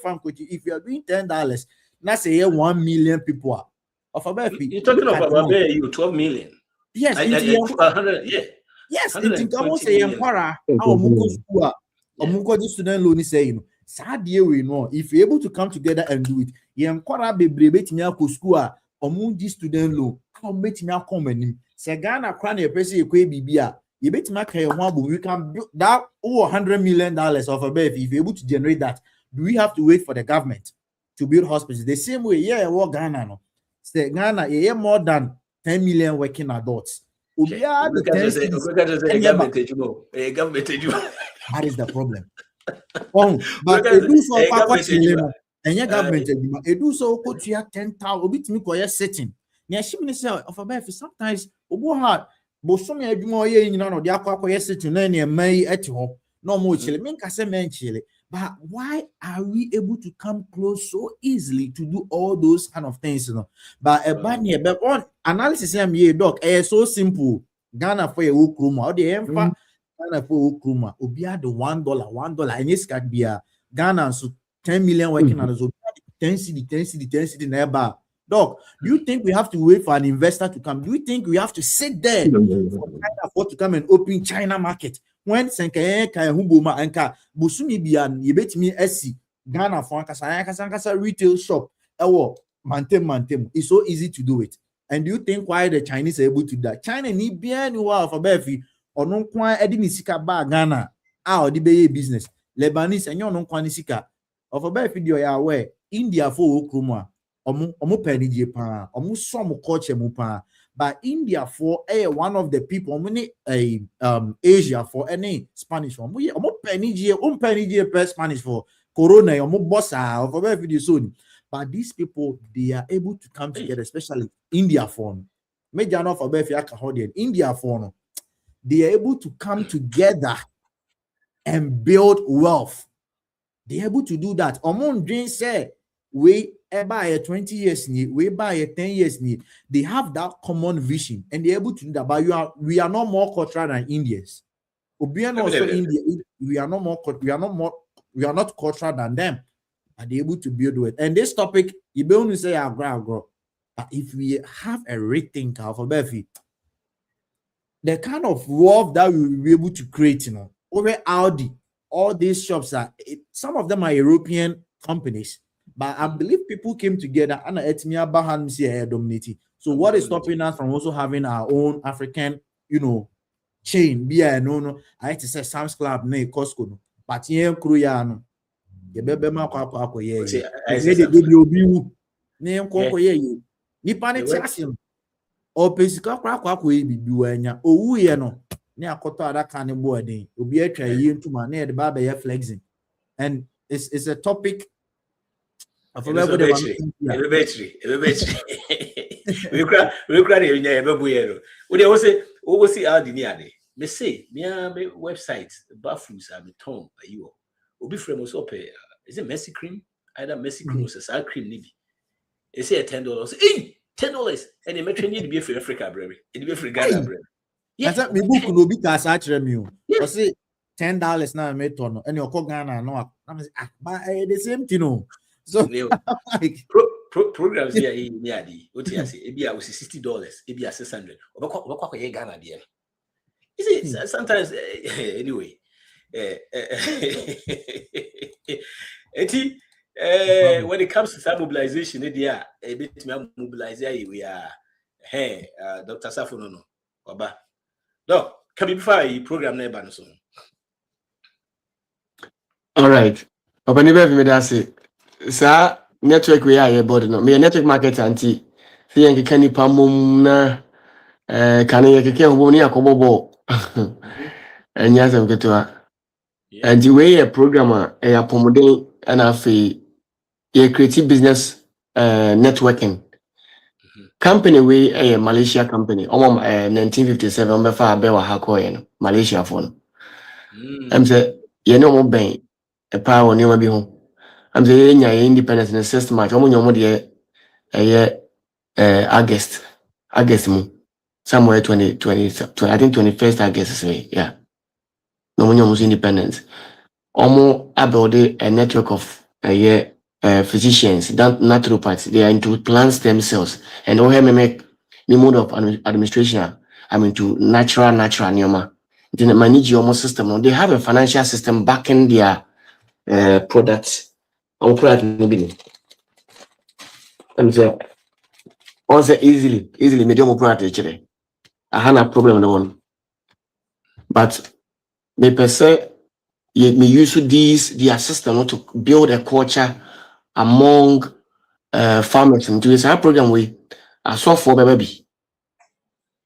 if you are doing $10, now say 1 million people are you're talking about you 12 million. Yes, 100, yeah. Yes, it's almost say student loan is saying we know if you're able to come together and do it. Student loan. How much me come and say Ghana crown a person you bet me we can build that $100 million of a bed if you're able to generate that. Do we have to wait for the government to build hospitals? The same way, yeah, what Ghana no. Say Ghana, more than 10 million working adults. That is the problem. But it do so and your government it do so go to your 10,000 bit me ko setting. Near she say of a sometimes obo hard but some adwuma ye nyina no de akwa setting na ne mai ati ho no mo chile me nka se men chile. But why are we able to come close so easily to do all those kind of things, you know? But a bunny, but on analysis, I'm here, doc. So simple. Ghana for a Ukruma, or the Ghana for Ukruma, Obia the $1, and yes, can be a Ghana so 10 million working on the 10 city, neighbor. Doc, do you think we have to wait for an investor to come? Do you think we have to sit there for China to come and open China market? When Senkaye Humbo Anka Busumi Bian, you bet me SC Ghana for Ankasa retail shop. Mantem. It's so easy to do it. And do you think why the Chinese are able to do that? China need bien for Befi or no quan edinisika ba Ghana or the Bay business. Lebanese and you no quanisika of a Befi you are aware India for Okruma omo penije pa omo some culture mu pa. But India for one of the people, many Asia for any Spanish for penny per Spanish for Corona, bossa for every video soon. But these people they are able to come together, especially India for major enough for India for they are able to come together and build wealth. They are able to do that. Among dreams say we by a 20 years need, we by a 10 years need. They have that common vision and they're able to do that. But we are not more cultural than Indians. We are not cultural than them. Are they able to build with? And this topic, you be only say grow. But if we have a rethink of the kind of wealth that we will be able to create, over Audi, all these shops some of them are European companies. But I believe people came together and dominating. So what is stopping us from also having our own African, chain? No. I had to say Sam's Club, no Costco, but here Kruyano. You be ma kwa ye. Ni panetiasim. O pesika kwa bibiwa anya. Owu ye no. Ne akoto adaka ne boarding. Obi atwa ye ntuma na ye de ba be flexing. And it's a topic. We cry the we see how the me say me website bathrooms are me ton by you. Obi frame also pay is it Mercy Cream either Messi cream or sour cream nibi. They say $10. Hey, $10, and you make sure to be for Africa, baby. It be for Ghana, baby. Yes, me book no be cash me. Yeah. I say $10 now me turn and you call Ghana no. I'm say but the same thing no. So like programs here in Yadi, what you say, it be $60, it be $600. Or Ghana there. You see, sometimes anyway. When it comes to that mobilization, they are a bit more mobilized. We are hey, Dr. Safono, Oba. No, can be before you program never so. All right. Open the me that say, sir, network we are here, body no. Me network market anti. See yangi kani pamum na kani yake kya huboni ya kobobo. Enyaza mketwa. And the way a programmer a pomode and afi a creative business networking company we a Malaysia company. 1957 befa bewa hako Malaysia phone. I'm say you know mo ben a power ni bi ho. I'm say nya independence in the system match. Omo nyomo de August mu somewhere 2020 I think 21st August say yeah. No mo nyomo independence. Omo about a network of physicians, naturopaths. They are into plant stem cells, and we have make the mode of administration. I'm into natural neoma. Then manage your system. They have a financial system backing their products. Our product maybe. And so also easily medium product actually. I had a problem no one, but me per se. Me use their system to build a culture among farmers. And this our program we I saw for baby.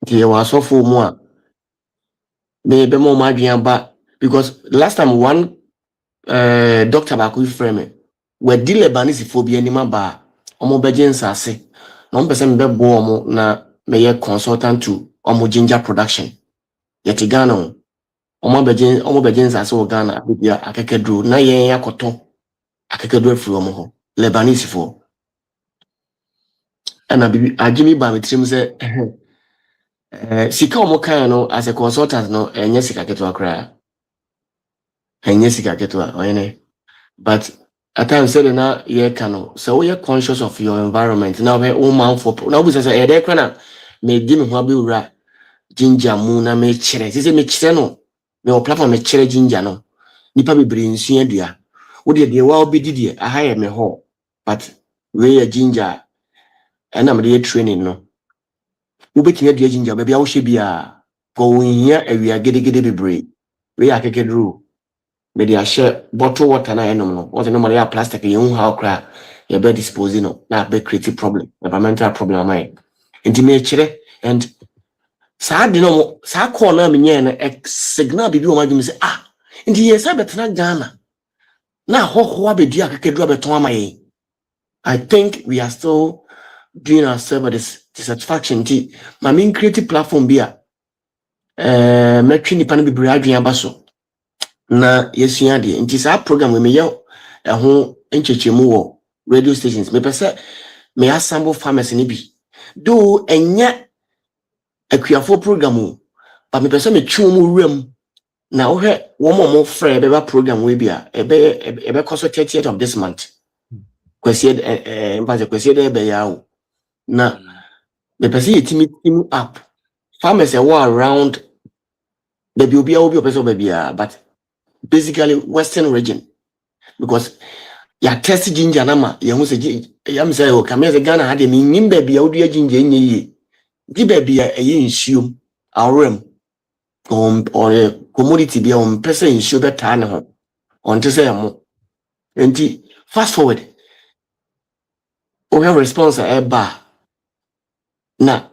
They were so for more. Maybe more magic but because last time one doctor back with frame we deal Lebanese phobia anymore ba omo begens ase. No person be bo na me consultant to omo ginger production. Yet Ghana omo begens ase o Ghana bia akekedru na yen yakoto akekedru afiri omo ho Lebanese fo ana bibi agimi ba me trim say sika omo kan no as a consultant no enye sika keto akra enye sika keto oyene but at times say na ye kano so we are conscious of your environment now we all man for now we say e dey kana me di me ho abewura ginger mu na me kire say me kire no me o platform me kire ginger no nipa bebre nsu adua wo de wa obedi de aha ye me ho but we ginger and I'm the training no ubeti adua ginger ba bia wo hye bia go hia awia gede bebre we akekedru me dey share bottle water na enom no what no ya plastic ye hu how cra ye be dispose no na be create problem environmental problem am enti me kire and sa de no sa call na me nye na signal bibi o ma dum say enti ye sa betena Ghana na ho abedua akekedru abeton amaye. I think we are still doing ourselves a dissatisfaction. My main creative platform be metri nipa no bebre adwen abaso na yesua de nti sa program we me ye ho enchechemu wo radio stations me pese me assemble farmers ni bi do enya akuafo program but me pese me twu mu wram na wo he wo mo frɛ beba program we bia ebe cost 30th of this month kwesi kwesi be yawo na the person yetimi team up farmers are around the obi person baby but basically western region because ya test ginger na ya hu say yam say o come say Ghana had me nim baby ya odu ginger nye yi di baby ya nsuom awrem or commodity bia on person nsuo beta na ho on to say mo enti fast forward we have response eba na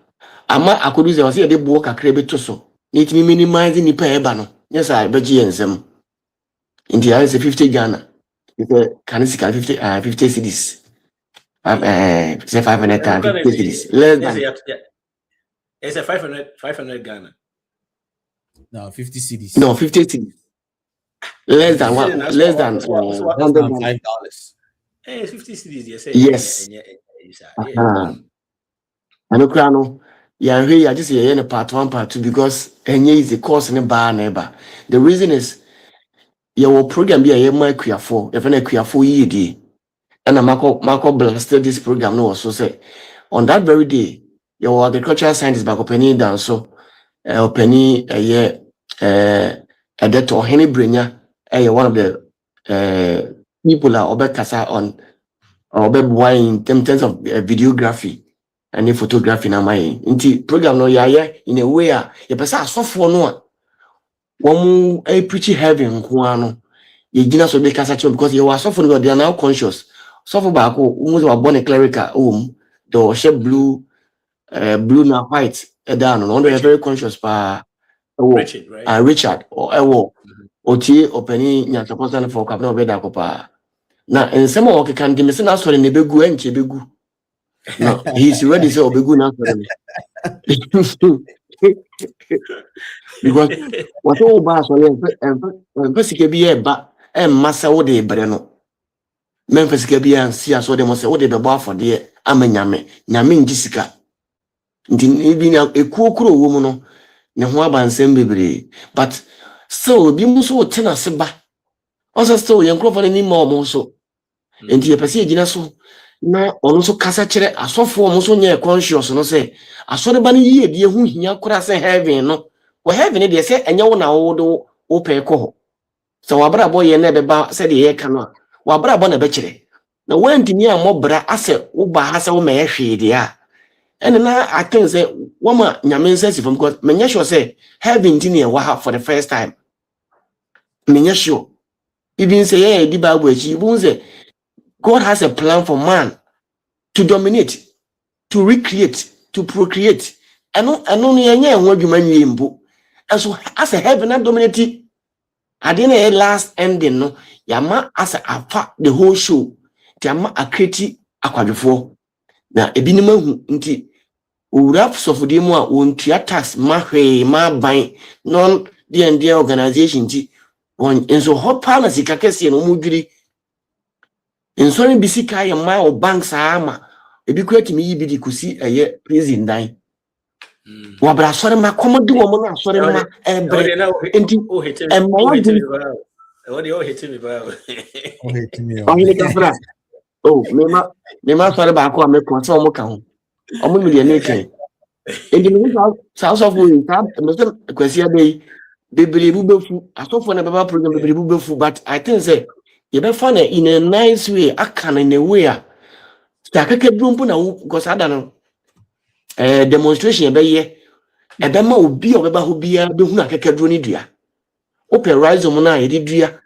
ama akoduze o say dey buo kakra beto so need me minimize nipa eba no yes I beji ensem enti I say 50 Ghana can you see 50 cedis say 500 50 cedis less than it's a 500 Ghana. No, 50 cedis. No, 50 cedis. Less than $100. $5. 50 cities, yes. Yes. And Ukrano, yeah, here I just say part 1, part 2 because any is the course in a bar neighbor. The reason is your program be a my queer for, if any queer for ED. And a Marco blasted this program no so say on that very day, your agricultural scientist back opening down so penny a year a debt or Henny Brinya, one of the people are Obekasa on in terms of videography and photography na my inti program no ya in a way you pesa sofo no one a preach heaven no you gina so be kasa because you are sofo they are now conscious sofo back who was born a clerical the share blue na white down no they are very conscious pa Richard, right? Richard or oti openi nya suppose na for kapna obeda ko pa na ensema o kekan de na sorry ne begu enche begu. No, he's ready to obegu na sorry. Because what all bars and Pessica be a ba and massa wo de breno. Memphis Gabia and see us what they must say what they be bar for dear Amenyame, Namin Jessica. Even a cool woman, Nahwaba and Sembibre, but so be muso tenor seba. Also, still young Crawford any more so. And the Passia Ginaso. Na ono so kasa kire asofo mo so nya conscious no say asore ba ne yie die hu hia kura say heaven no wo heaven de say enya wo na wo do wo pe ko ho so wabra boy ye na be ba say de ye ka no wabra bo na be kire na wantimi a mobra ase wo ba ha say wo me hwe de a ene na I think say wo ma nyame nsa from because menya sure say heaven ti ne wa ha for the first time menya sure even say yeah di bible achi even say God has a plan for man to dominate, to recreate, to procreate. And only a year when you man book. And so as a heaven and dominate, I didn't last ending no. Yama as a the whole show. Yama a criti aquadifo. Now a binima inti uraps of the more won't tax ma buying non the organization one and so hot partners ikakesi no mudiri. In sorry bisika ya ma o banks ama ebi kwati mi yibi di kusi eye prison dan wa bra sori ma komodi wo mo na sori ma ebre enti hit me ba oh me ma sori ba ko me ko so mo ka ho o mo mi ne ken enti mi south of we tab me so kwasi abei bebre bu befu asofo na baba program bebre bu befu but I think say you be find in a nice way akan in a way akeke brumpu na because adano demonstration be ye ebe ma obi obeba ho bia be hu akeke dro ni dua open rise mo na ye di dua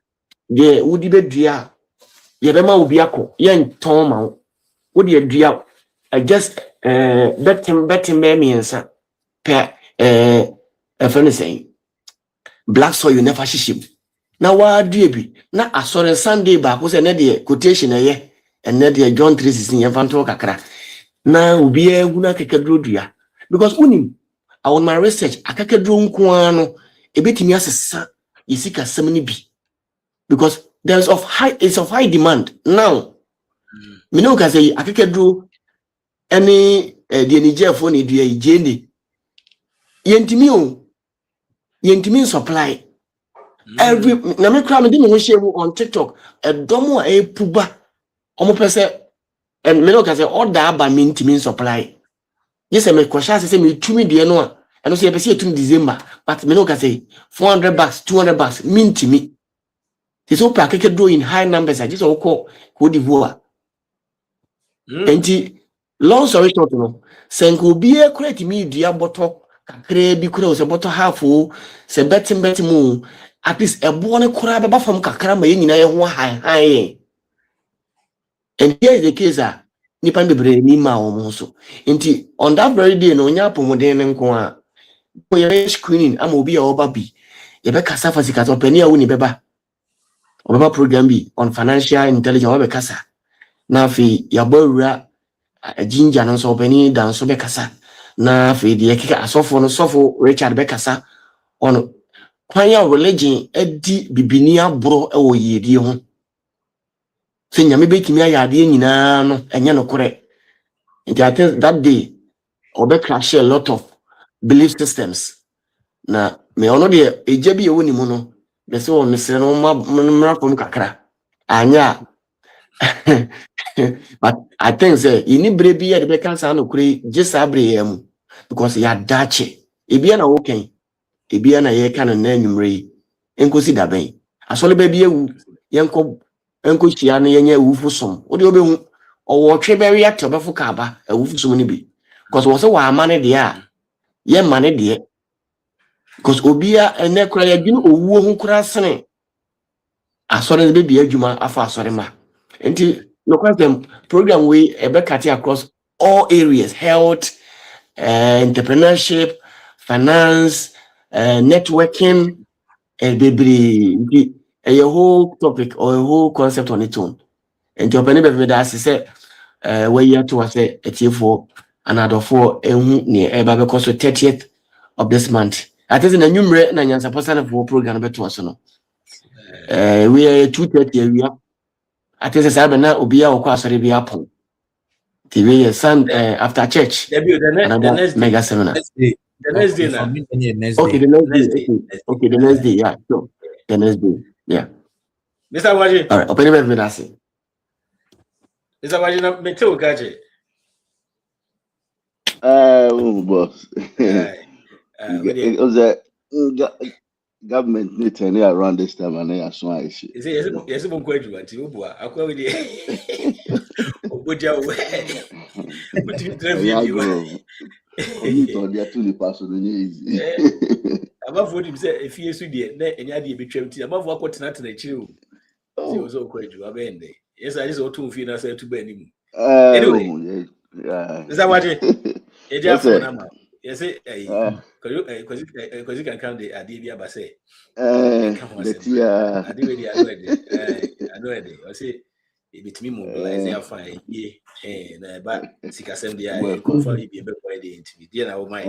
de wudi be dua ye be ma obi akọ ye nton ma wudi e dua just betim be miensa pe friend say black soil you never shishim na wa dua bi na asore Sunday ba ko se na de quotation ye and na de John 3:16 ye fanto kakra na obi eguna kekedro dua because unim on my research akakedro nko ano ebetimi asesa yesika sem ni bi because it's of high demand now me no ka say akakedro any the Niger for ni dua ijeni yentimi supply every na me kra me dey me share on TikTok edomo a epuba omo pese and me no ka say order aba me ntimi supply. Yes, I make question say me 2 million no and so you be see to December but me no ka say $400 $200 mean to me. This all pack do in high numbers I just all call Cote d'Ivoire. And long story short no senko be a create me dia bottle kakre bi kura o bottle half o se betim mu at least a born kura be from kakra ma nyina ye ho high. And here is the case nipa bebre ni ma o so nti on that very day no nya pomoden nko a boy screening am obi a oba bi ye be kasa fasika to pani a woni beba obeba program bi on financial intelligence oba kasa na fi ya bawura ginger no so pani dan so be kasa na fi de kika asofo no sofo Richard be kasa on kwanya religion edi bibini abro e wo yedi ho say nyame betimi ayade nyina no enye no kore. And I think that day obe crash a lot of belief systems. Na me ono de eje bi ewo ni mu no be se won se no mra kom kakra anya but I think say ini bre bi e de be kan sa no kure just abre yam because ya dache ebia na woken ebia na ye kan na anwumre yi enkosi da ben asole ba bi ewu enko chia na yenye ewufu som wo de obehu owo twe be react obefo ka ba ewufu som ni bi because wo se wa amane de a ye mane de because obia ene kura ya dwene owuo hu kura sene asore be bia adwuma afa asore ma enti no question program we ebe kati across all areas health entrepreneurship finance networking a whole topic or a whole concept on its own enti opani be da say we year to say etiefo another for ehu ne eba because 30th of this month. I think in a number na nyansa person for program beto aso no. We are 2:30 we are. I think say na obi a okwa asore bi apon. TV Sun after church. The next mega seminar. The next day now. Okay, the next day. Okay, the next day. Yeah, sure. The next day. Yeah. Mr. Waji. All right. Open me that say. Mr. Waji na me tell gaje. Boss. It was a government meeting around this time, and I saw it. Yes, I'm going to want to. I call it. But you are too personal. I'm not voting. If you see the any idea between I'm not working at the chill. She was so quick to abandon. Yes, I just ought to feel I said to Benny. Anyway, is that what it is? Yes, because you can count the idea by say. I know it. I say it me mobilize their fine. Yeah, but sick assembly, I confirm it be a better way to be there. My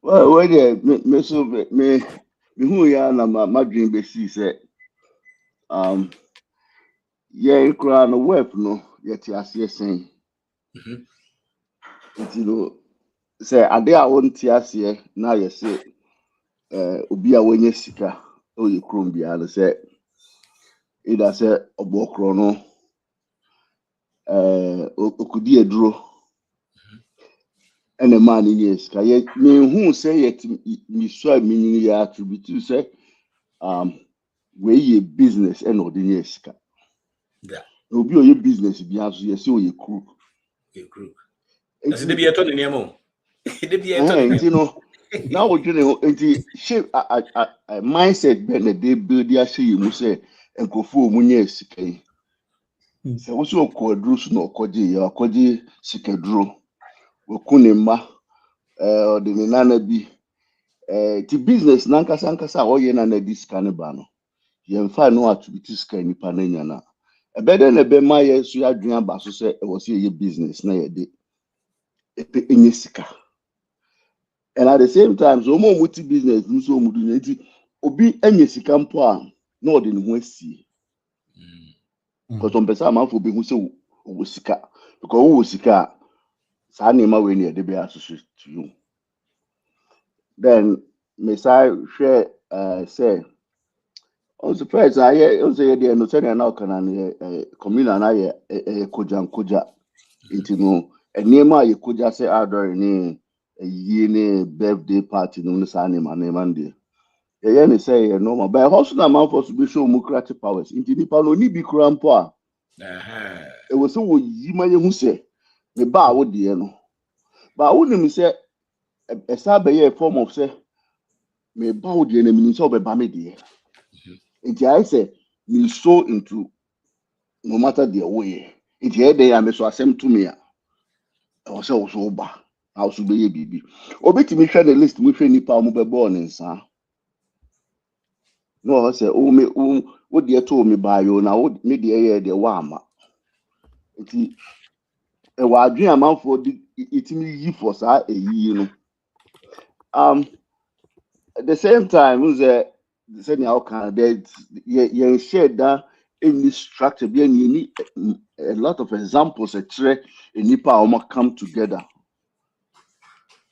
well, me so me who ya na my dream be see say yeah, cry no web no yet ase sen. You know, say ade a won ti ase na ye say obi a wonye sika o ye krom bia no say ida say obokro no okudi eduro ene man ni sika ye me hu say yet mi so mi ya attribute say we ye business and ordinary sika. Yeah. Obi o ye business bia so ye say o ye crook. A crook. That's the be a ton in yamo. The be a ton. You know. Now we do shape a mindset ben they build their say you say and go for munye sika. So we so kwadru so no kwaji sika dro. We kunema the nana bi ti business nankasa o ye na na di sika ne ba no. Ye mfa no attribute sika nipa na nya na. Ebede na be ma ye so adwen aba so say e was ye business na ye de enye sika. And at the same time, so more multi business, so mudu obi enye sika mpo a na ode ne ho asie. Because on person man for be hu say wo sika. Because wo sika sa na ma we na de be associate to you. Then me say share say on the price I say the no tell na kan na communal na ye koja into no enema ye koja say adore ni ye birthday party no sa na ma de. Yeah, say normal. But also na man for to be show democratic powers. Into nipa no ni bi kura mpo a. E wo so wo yima ye hu se me ba wo de no. Ba wo nim se e sa be ye form of say me ba wo de na me so be ba me de. Into I say me so into no matter the way. Into e dey am so asem to me a. E wo say wo so ba. Na wo so be ye bibi. Obetimi hwe the list we hwe nipa mo be born nsa. No, I say, what dear told me by you now, what media the wama. It a wide dream amount for it me for sa a year. At the same time, who's the same outcome that you shared that any structure, be any a lot of examples a tray in Nipa come together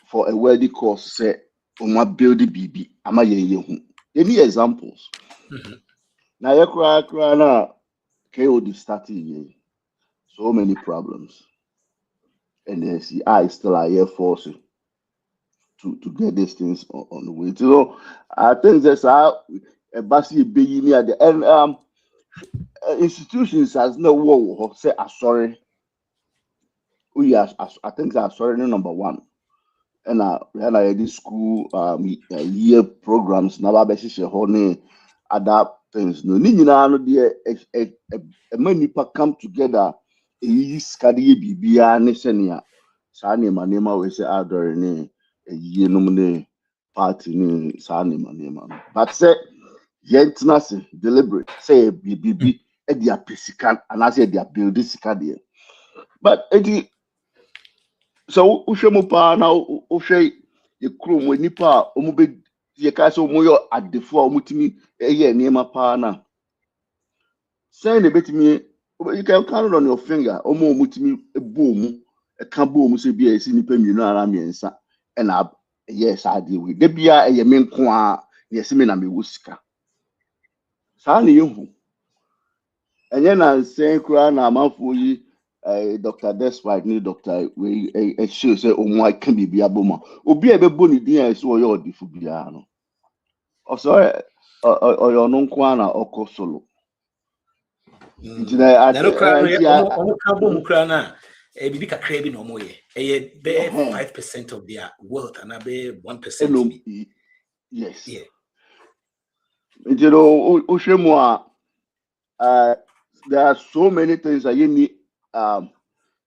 for a worthy cause, say build the BB. Ama ye any examples? Now you cry now KOD starting so many problems. And then see I still are here forcing to get these things on the way. So I think that's how a basi be near the end institutions has no war say sorry. We are I think that's sorry number one. And I this school year programs na ba she honey adapt things no ni nyina no de a many people come together e skadi bibia ne senia saa nema we say adore ne yie no ne party ne saa nema but say yentina se deliberate say bibi e dia pesikan and I say dia build sika de but so uhwemu pa na uhwe ye krom nipa omu be ye ka so omu yo adefo omutimi eye nema pa na say na betimi you can count on your finger omu omutimi ebomu e ka bomu se bia esi nipa mienu ara miensa e na yes ade we de bia eye me nko a yes me na me wusika sa na yehu enye na say kura na amanfo yi Dr. Despite ni Dr. we show say omo can be aboma obi e be boni din so yo odifu bia no o so o no nko na oko solo na no kra no omo ka bom kra na bibi kakra bi no omo ye be 5% of their wealth and be 1%. Yes. Yeah. You know, Oshemwa, there are so many things that you need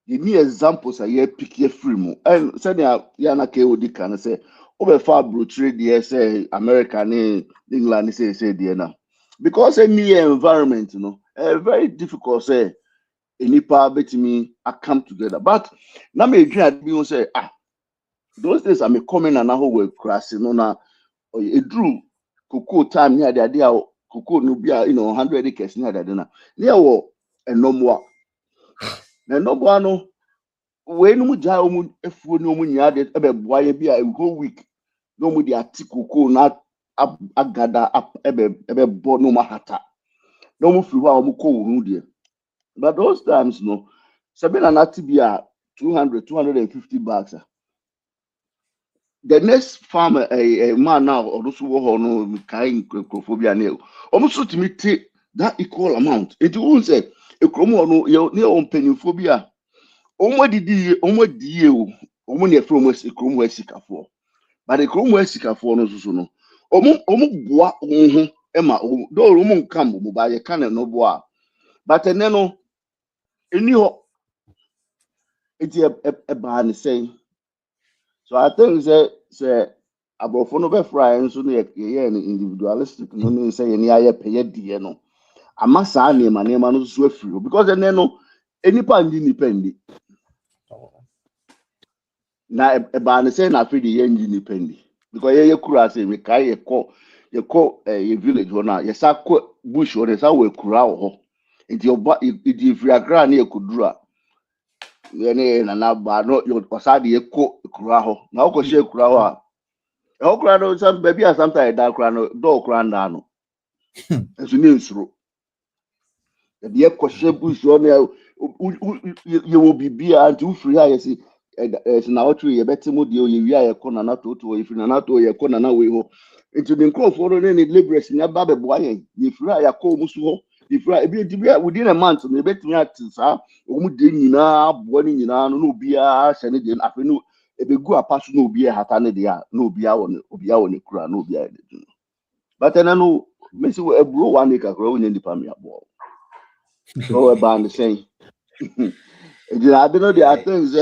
examples that you pick your free mo. And said yana KOD can say, over far brochure the say America and England say the na. Because any environment, you know, very difficult say any part between I come together. But now me agree say those days I'm coming and now we're crashing on a drew cocoa time near the idea cocoa no be 100 acres near that na near wo enomwa na enomwa no we no mu ja omu efuo no mu nya de ebe boa ye bi a whole week no mu de ati cocoa na agada ebe bo no mahata no mu fi ho a omu ko wuru de but those times no sabina na ti bi a 250 bags. The next farmer, a man now, or those who are no kind microphobia nail, almost to meet that equal amount. It won't say a chromo no near on peniophobia. Almost you, only from West a chrome westica for. But a chrome westica for no so. Bois, Emma, though woman come by a cannon no bois. But a nano, anyhow, it's a barn saying. So I think say about no be fry nso no ye individualistic no mean say any aye pay die no amasa na nema no so afiri because then no enipa ndi nipendi na e ba ne say na afiri ye ndi nipendi because ye kura say we kai ye ko ye village na ye sa ko bush or sa we kura ho nti oba idi free agra na ye kudura na ba no yo osade ye ko kura ho na ko she kura ho a okra no some baby are sometimes that kura no do kura nda no enso ni nsuro e de ko she bush o na ye wo bibia anti ufiri ha ye si na otu ye betimo de o ye wi aye ko na na to ye firi na to ye ko na we ho into the crowd no ne liberals nya ba be boa ye firi ha ya ko musu ho ifra ebi dibia within a month no betimi atisa omu de nyina aboa ni nyina no obi a hye ne de afi no ebegu apaso no obi a hata ne de a no obi a wo ne kura no obi a de do but then no me say ebro one acre kura onye ndipa me abo so we ban the same e I don't know the things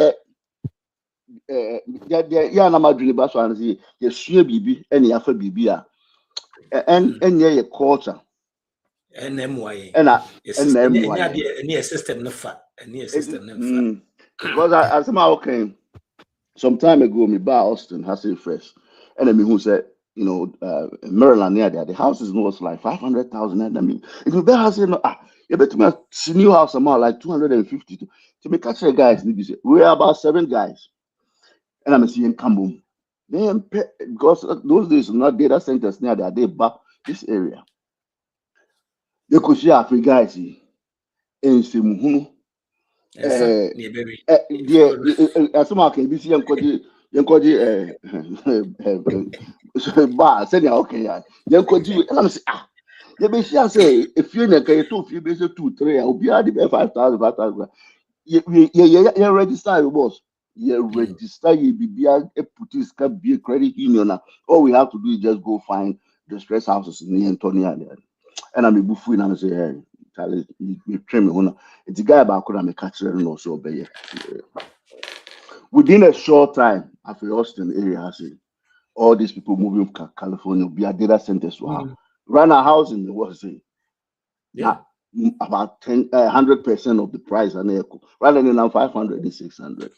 ya na madwene ba so an say ye sua bibi ene ya fa bibi a enye ye culture NMY. Any system no fa. Any system no fa. Because I somehow came some time ago, me by Austin, Hassel Fresh, and I mean who said, Maryland near there, the houses was like 500,000. And I mean, if you bear Hassel, You bet me a new house amount like 250 to make catch guys. We are about 7 guys, and I'm seeing Kambum. Then because those days not data centers near there, they back this area. They could share African guys in Simuhunu. Some can be seen Yankodi bar, said okay, Yankodi, and I'm saying, you be sure say if you're in a case 2 few basic 2, 3, I'll be at the 5,000, 5,000. You register your boss. You register, you be put this can be a credit union. All we have to do is just go find the stress houses in the Antonia there. And I'm a buffet and I say, hey, Charlie, you train me on it's a guy about could I catch and also obey. Within a short time, after Austin area, I say all these people moving from California, be a data centers to have run a house in the world, say, about 100% of the price and echo rather than now 500 and 600.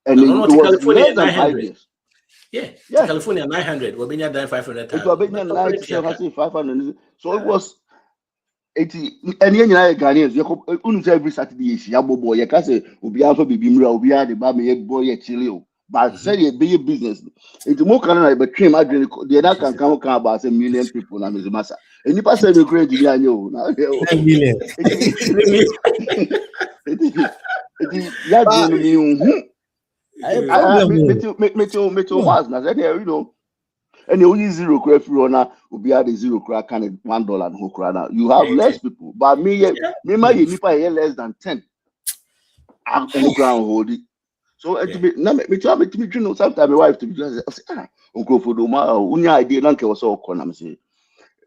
And it was California less than 5 years. Yeah. California 900, we're being done 500,000. It was being 500. So it was 80. And then Ghanaians, you every Saturday, you boy, you can say, Ubi Alpha Bibimra, Ubi the Bami boy, Chile. But say you be a business. It's more Canada, but cream, I drink the other can come about a million people. And Mr. Massa. And you pass every crazy, I know. 10 million. Yeah, you know, and you only 0 credit runner will be at the 0 crack and $1 and hook runner. You have less people, but me, my nipa here less than 10. I'm ground holding. So to be now me try me you know sometimes my wife to be just say uncle for do my unya idea nanke was all corner say.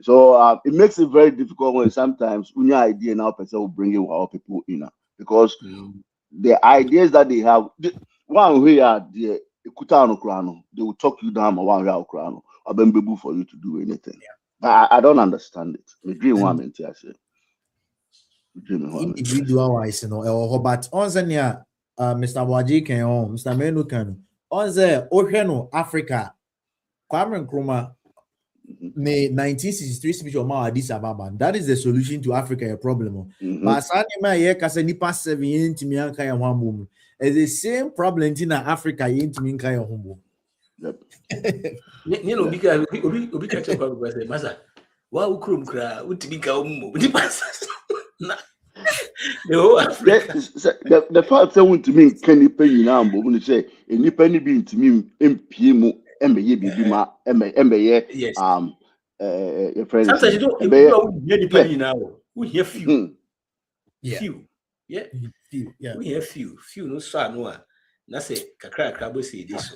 So it makes it very difficult when sometimes unya idea now person will bring in our people in because the ideas that they have one way are the they will talk you down one way crown or bembebu for you to do anything. But I don't understand it. Me dream one mention I say. Individual wise, you know, but on Zania, Mr. Waji can on, Mr. Menu can on the Oceano, Africa, Kwame Nkrumah, the 1963 speech of Addis Ababa. That is the solution to Africa problem. But Sanima ye kase nipa 7 years to me and kaya one it's the same problem in Africa in to me kaya home. You know, because we catch up with the massa. Why ukrum kra utibika umu the fact that want to mean can you pay now, but when you say any penny being to me MPM MBA yes. Your friend sometimes you don't hear the penny now. We hear few. Few. Yeah. We hear few no so no na say kakra krabo say this.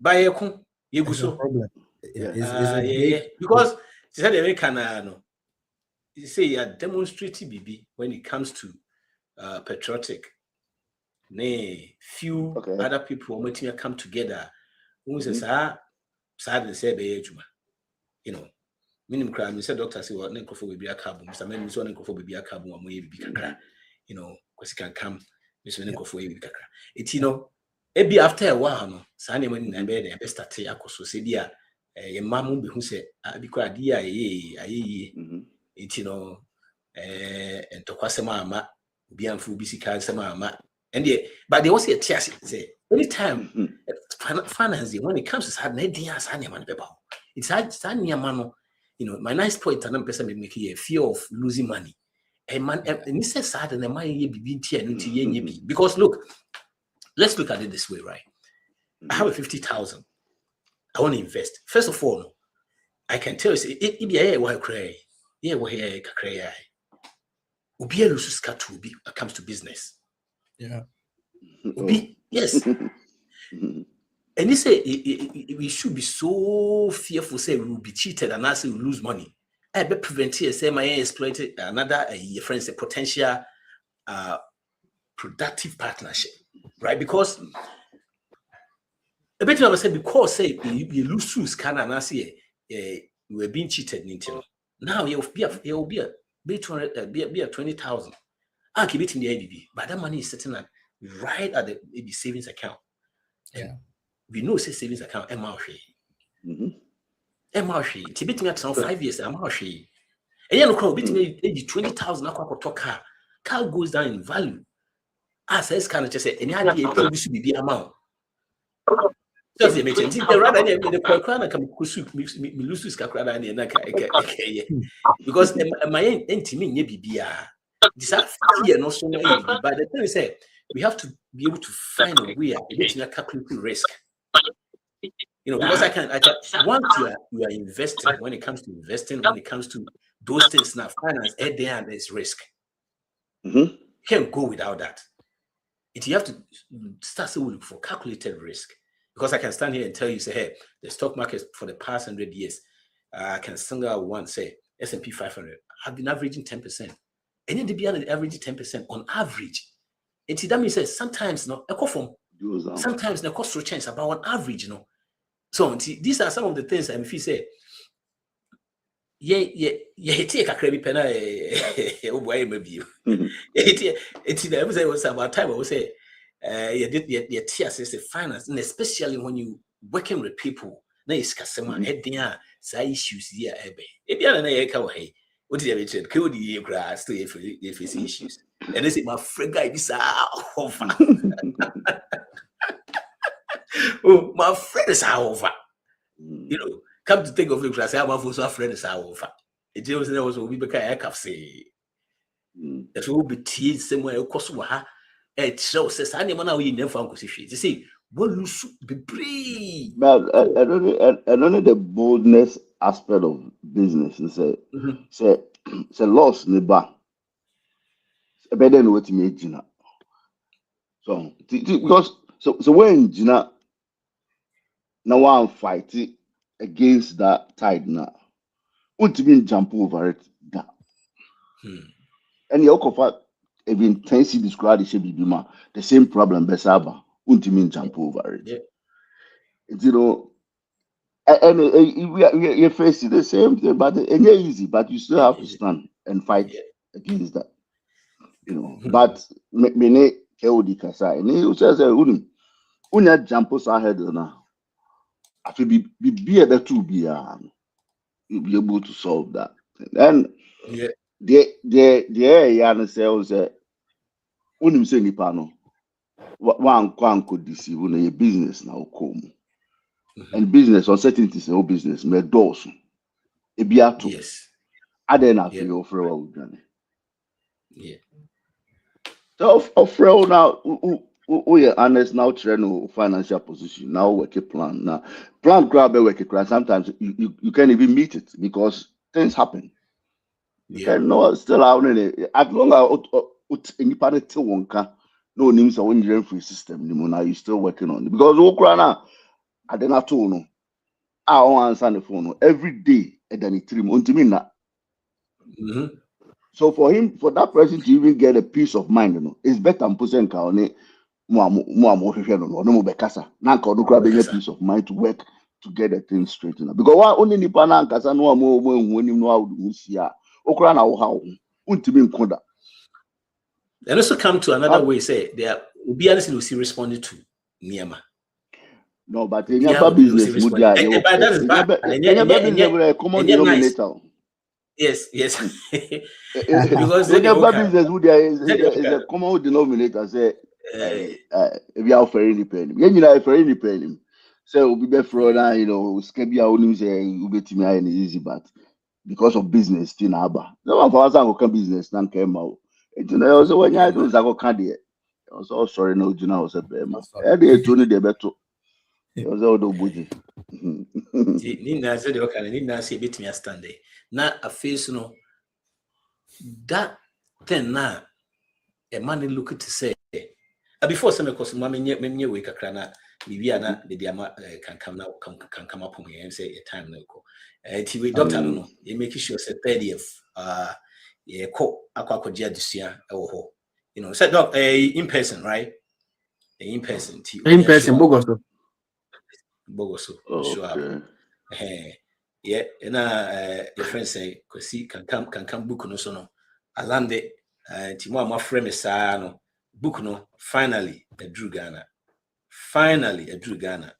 By a con you so because she said American no. You say you are demonstrating BB when it comes to patriotic. Nay, few other people will come together. Who says, sad say, you know, minimum crime. Mr. Doctor say, what Necropho will be a cab, Mr. Men, so Necropho will be a cab, or maybe you know, because he can come, Mr. Necropho will be cacra. It's, you know, it be after a while, no, Sunday morning and bed, and best at Tiaco, so say, dear, a mamma who said, I be quite dear, it's, you know, and to Quasama, Bianfu, Bisica, Sama, and yet, but they also say, anytime financing, when it comes to sad ideas, it's hard, mano. You know, my nice point, and I'm person make a fear of losing money. And man, and it's sad, and the money be because look, let's look at it this way, right? I have a 50,000. I want to invest. First of all, I can tell you, it be a while cray. Yeah, we're here, cray. Ubi comes to business. Yeah. Ubi, yes. And he say we should be so fearful, say we will be cheated and also we will lose money. I bet prevent here, say my exploited another friends a potential productive partnership, right? Because a bit of say because say you lose shoes can and I say we were being cheated into now you'll be a 20,000. I'll keep it in the ADB, but that money is sitting right at the savings account. Yeah. We know say savings account MRC. MRC. Tibet me at 5 years, MRC. And you know, between 20,000 car goes down in value. As I kind of just say, any idea produce be amount. Just the mention. Rather than the crowd come me lose this crowd and because my intimate bibia. This fear no so but the thing is we have to be able to find a way to calculate risk. You know, because I can once you are investing, when it comes to investing, when it comes to those things now, finance, there's risk. You can't go without that. You have to start to look for calculated risk. Because I can stand here and tell you, say, hey, the stock market for the past 100 years, I can single out one, say, S&P 500, have been averaging 10%. And then they be averaging 10% on average. And that means that sometimes, sometimes the cost of change about on average, you know. So these are some of the things that if you say, take a credit pen, maybe. It was about time I would say, you tears is the finance, and especially when you working with people, na is customer head there, say issues here, if you are na what did you say? Kill the grass to if it's issues. And they say, my friend guy, this over. Oh, my friend is over. You know, come to think of it, I say, my friend is over. It was we became a cap say. That will be tea somewhere, cost it shows us any man we never found you see, what you should be brave. But I don't know the boldness aspect of business. Say loss never. Better than what you made, Gina. So because so when Gina now one fight against that tide now, would you jump over it down? And you offer even 10 cities crowd the same problem Besaba, wouldn't mean jump over it. Yeah. You know, and you're facing the same thing, but it's easy, but you still have to stand and fight against that. You know, but many Keodi Kasai, and he says, Unya jumps ahead now. I feel be able to you'll be able to solve that. And the Yana sells unim say nipa no one could deceive your business now come. And business uncertainties no business me doors. Ebiato. Yes. Adena for your offer organic. Yeah. So offer now we are honest now train financial position now work a plan now plan grab a work a plan sometimes you can't even meet it because things happen. You can know still out as long as any part of Wonka no names are when free system now you still working on it because Okrana I didn't have to know I won't answer the phone every day and then it 3 months to me now. So for that person to even get a peace of mind, you know, it's better than pushing no bekasa. Now can grab a peace of mind to work to get the things straight. Because why only nipa na nkasa no amo when him no how see okra na how untimi nkoda. And also come to another way say there will be anything we see responded to Niama. No, but in your business, that is bad. Common denominator. Yes. Because the business is a common denominator. Say, if you are for any penny, you know, for any penny. So we'll be fraud, you know, Skebia only say you bet me and easy, but because of business, still Abba. No one for us can business, none came out. You know, also when I do Zago Candy, I was all sorry, no, Juna was a bema. I did Tony de Beto. It was all the booty. Nina said, okay, Nina say, bit me a stand there. Now, a face, no, that then now, a man look to say, before some of mammy wake a crana, Viviana, the Diama can come up on me and say a time no go. TV doctor, no, you make sure say 30th, co aquacogia this year, oh, you know, said doc, in person, right? In person, Bogoso, sure. Yeah, and your friend say, cause he can come book no so no. Alande, Timo, my friend is no book no. Finally, a Drew Ghana.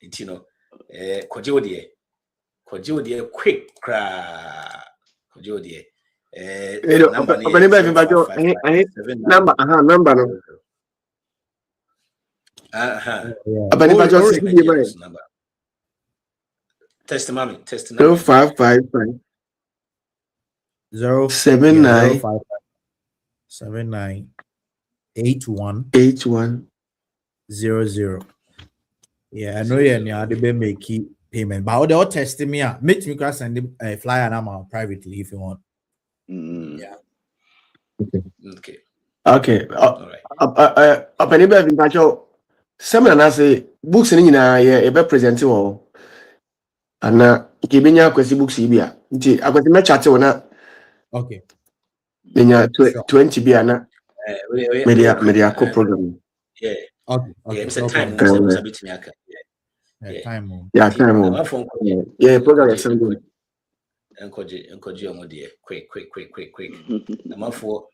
It's you know, Kojo dear, quick cry, Kojo dear. Number Open number no. Open number just number. Test number. 0555 79 79 81 81 00. Yeah, I know you're the make payment, but they're testing me out. Make me send him a flyer and I'm out privately if you want. Yeah. Okay. All right. Open number some na say books ni nyina ye be present wo ana ke benya kwesi books yi bia nti akwesi me chat wo na okay benya 20 bia na media co program okay it's a time time yeah program is something encourage on there quick number 4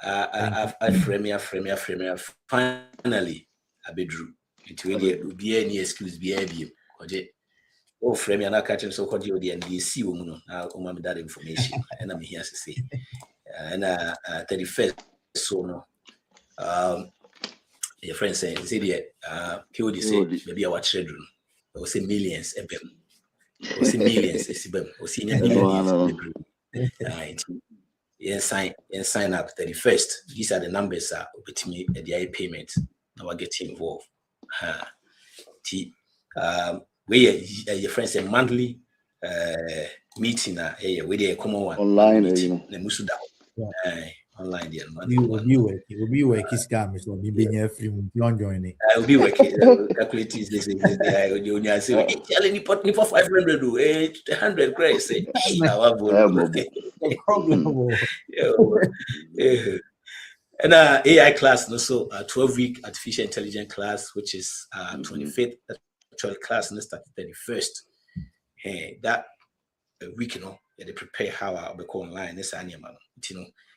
I frame finally I bedrew into be any excuse be abim oje oh frame and I catch him so called you the NDC woman now that information and I'm here to say and 31st so no your friend saying say the POD say maybe our children or say millions ebem or say millions esibem or say millions sign up 31st. These are the numbers with me at the payment. Now I get involved. We your friends a monthly meeting with a common one online online there. We'll be working scams so be being free long joining. I'll be working calculate this you say telling you put me for 500 100 crazy say and AI class also 12-week artificial intelligence class which is 25th actual class and start 31st that week they prepare how I'll be online this animal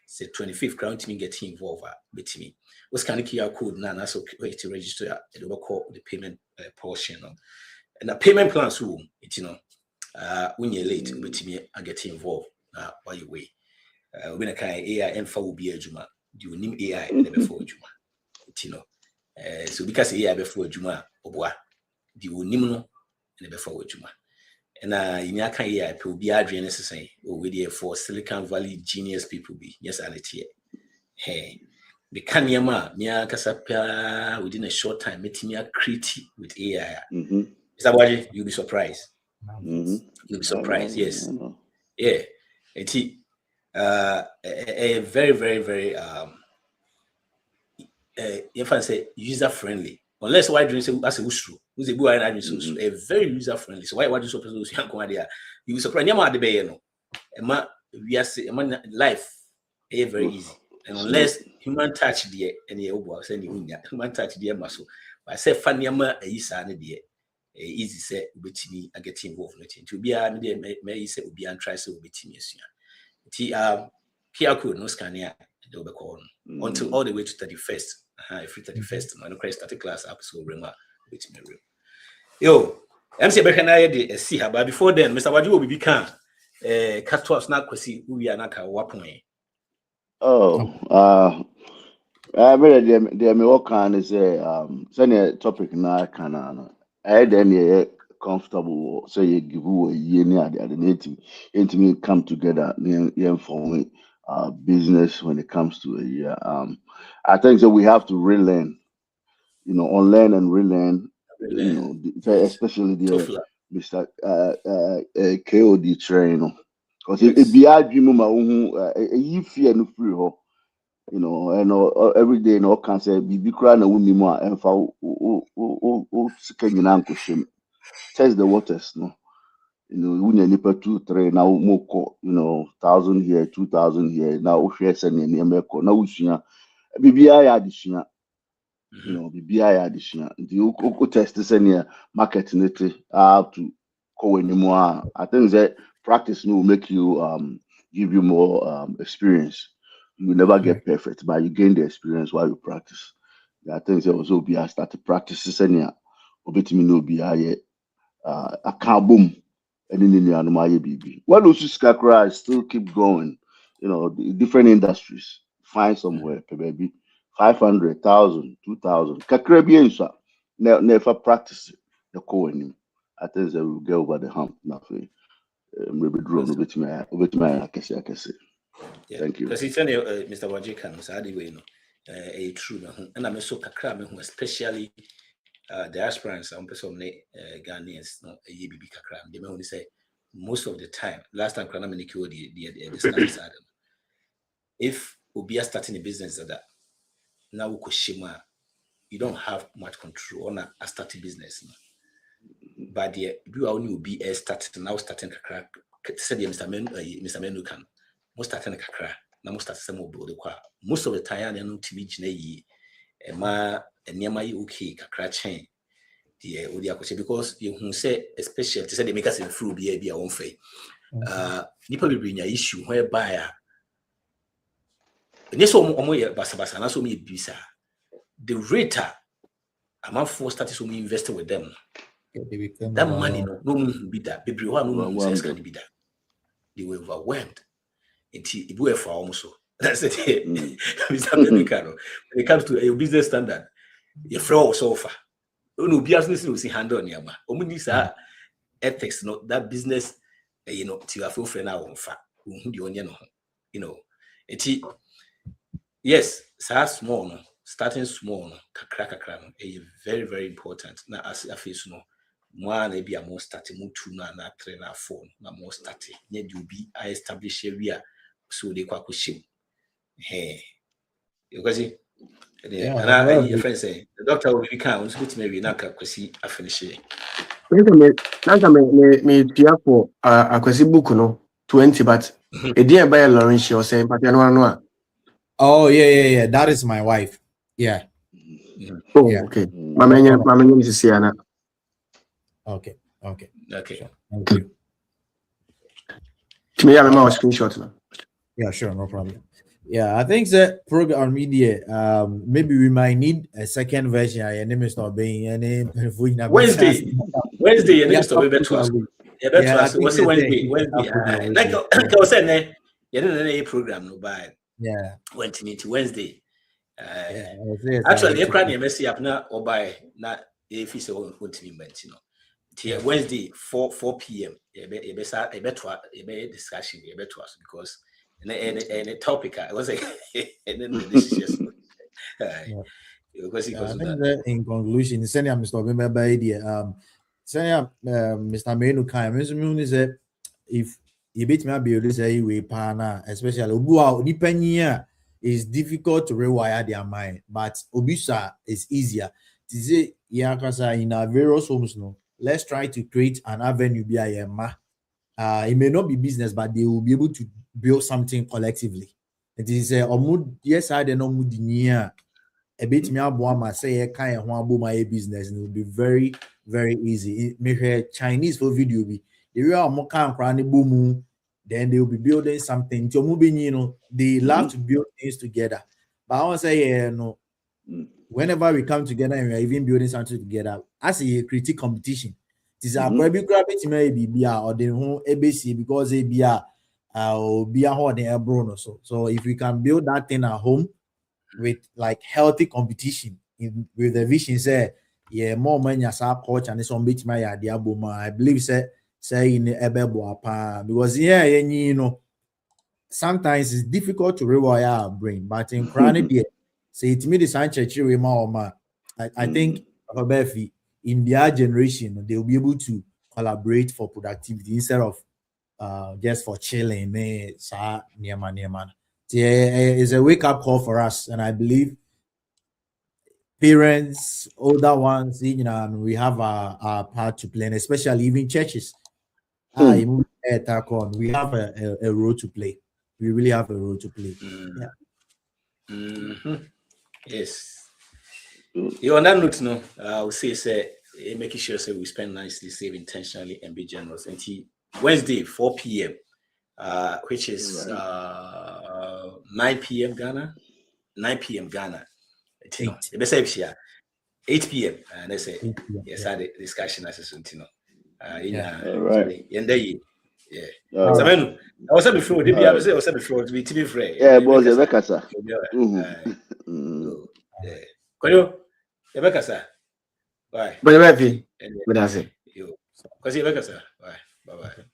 say 25th ground to me getting involved with me what's kind of QR code now that's okay to register it will call the payment portion and the payment plans who when you're late with me I get involved by your way when I can AI info will be a juma you name AI before juma so because AI before juma obwa the name before juma and in your can AI will be adrian necessary over there for Silicon Valley genius people be yes and it's here hey the kanyama mia kasapia within a short time meeting me create with AI is that why you'll be surprised you'll be surprised yes yeah it's a very if I say user friendly unless why do you say that's a true who's a good a very user friendly so why do you suppose you be surprised at the bay we are life very easy and unless human touch the any human touch the muscle but I say funny is easy say with me I get involved with it to be may say will be and try so with me QR code no scanner they'll be called until all the way to 31st free 31st man no start class up so bring with me real yo MC Bekana dey see her but before then Mr. Waju will be can cut off na kwesi we are naka wapon I mean the me work can is say topic na kana I then comfortable so you give away near the native me come together for business when it comes to a year I think that we have to relearn unlearn and relearn especially the Mr. KOD train because it be argument you fear no free and every day no can say be crying and we more and for test the waters no when you need 2-3 now more 1,000 here 2,000 here now we share send near now we see BBI addition BBI addition the test send market how to go anymore I think that practice will make you give you more experience. You will never get perfect, but you gain the experience while you practice. I think there also be I started practices and obetimi no be I can't boom and in the BB. What do you scakra still keep going? different industries. Find somewhere, baby. 500,000, 2,000. Kakrebiensa. Never practice the coin. I think they will get over the hump. Nothing. Maybe drone over to my I can say. Thank you. Because it's Mr. Wajikan, a true, and I'm so kakra, especially the aspirants, Ghanaians, no, a BB kakra. They may only say most of the time. Last time, the studies had them. If we are starting a business that now you don't have much control on a starting business. But the you only will be a starting starting kakra. Said Mr. Menu can most starting kakra. Now most starting some most of the time they don't teach me near my okay kakra chain. The because you say especially to say they make us in fruit be our own fay. Nipa be bring a issue whereby this basa na so me bisa the rate amount for starting so me invested with them. That money no be that baby no sense can be that. They were overwhelmed. It will for almost so. That's it. Mr. When it comes to a business standard, your flow so far. No business will see hand on your man. Ethics, no that business, to your full friend now on fat. Yes, small, no, starting small, no, kakra, very, very important. Now, as I face no, one maybe a more starting, more two, na three, na four, na more starting. Yet you be I establish area so they quite shame. Hey, because and I friend say the doctor will be kind. Which maybe not because I finish it. Me for a book no 20, but a dear by Lawrence or saying, but no. Oh yeah. That is my wife. Yeah. Oh, yeah. Okay. My name is Sienna. Okay. Sure. Thank you. To me, I'm a screenshot now. Yeah, sure, no problem. Yeah, I think that program media. Maybe we might need a second version. Your name is not being any Wednesday. Your name is not being to us. Yeah, what's Wednesday? Like I was saying, you didn't any program no by. Yeah. Went to meet Wednesday. Actually, they cry messy up now or by not if he's on to me, Wednesday 4 p.m. A better discussion to us because and a topic I was like and then this is just because he goes that. In conclusion, senior Mr. Remember idea. Senior Mr. Menu kind is that if you beat me build say we partner, especially Obua Nipenya is difficult to rewire their mind, but Obisa is easier. To say in our various homes, no. Let's try to create an avenue it may not be business, but they will be able to build something collectively. It is yes, I don't know a bit me aboma say kind of my business and it will be very, very easy. Me Chinese for video be the real more boom, then they will be building something. They love to build things together. But I want to say whenever we come together and we are even building something together, as a critique competition, it is a probably gravity maybe be or the whole ABC because they be or be a hard and so if we can build that thing at home with like healthy competition with the vision say more money as our coach and it's on bit my idea I believe say in the because sometimes it's difficult to rewire our brain, but in chronic say it me the Sanchez I think in their generation they will be able to collaborate for productivity instead of just for chilling. It's a wake-up call for us, and I believe parents, older ones, we have our part to play, and especially even churches. We have a role to play. We really have a role to play. Yes. You on that note, no, I would say making sure we spend nicely, save intentionally, and be generous. And Wednesday, 4 p.m., which is 9 p.m. Ghana. 9 p.m. Ghana. 8 p.m. And they say, yes, I had a discussion as a right. Yeah. Samenu. I was saying before, I was saying before to be TV free. Yeah, boss, Rebecca. Yeah. Koyo, Rebecca, sir. Bye. But you Because Rebecca, sir. Bye. Bye.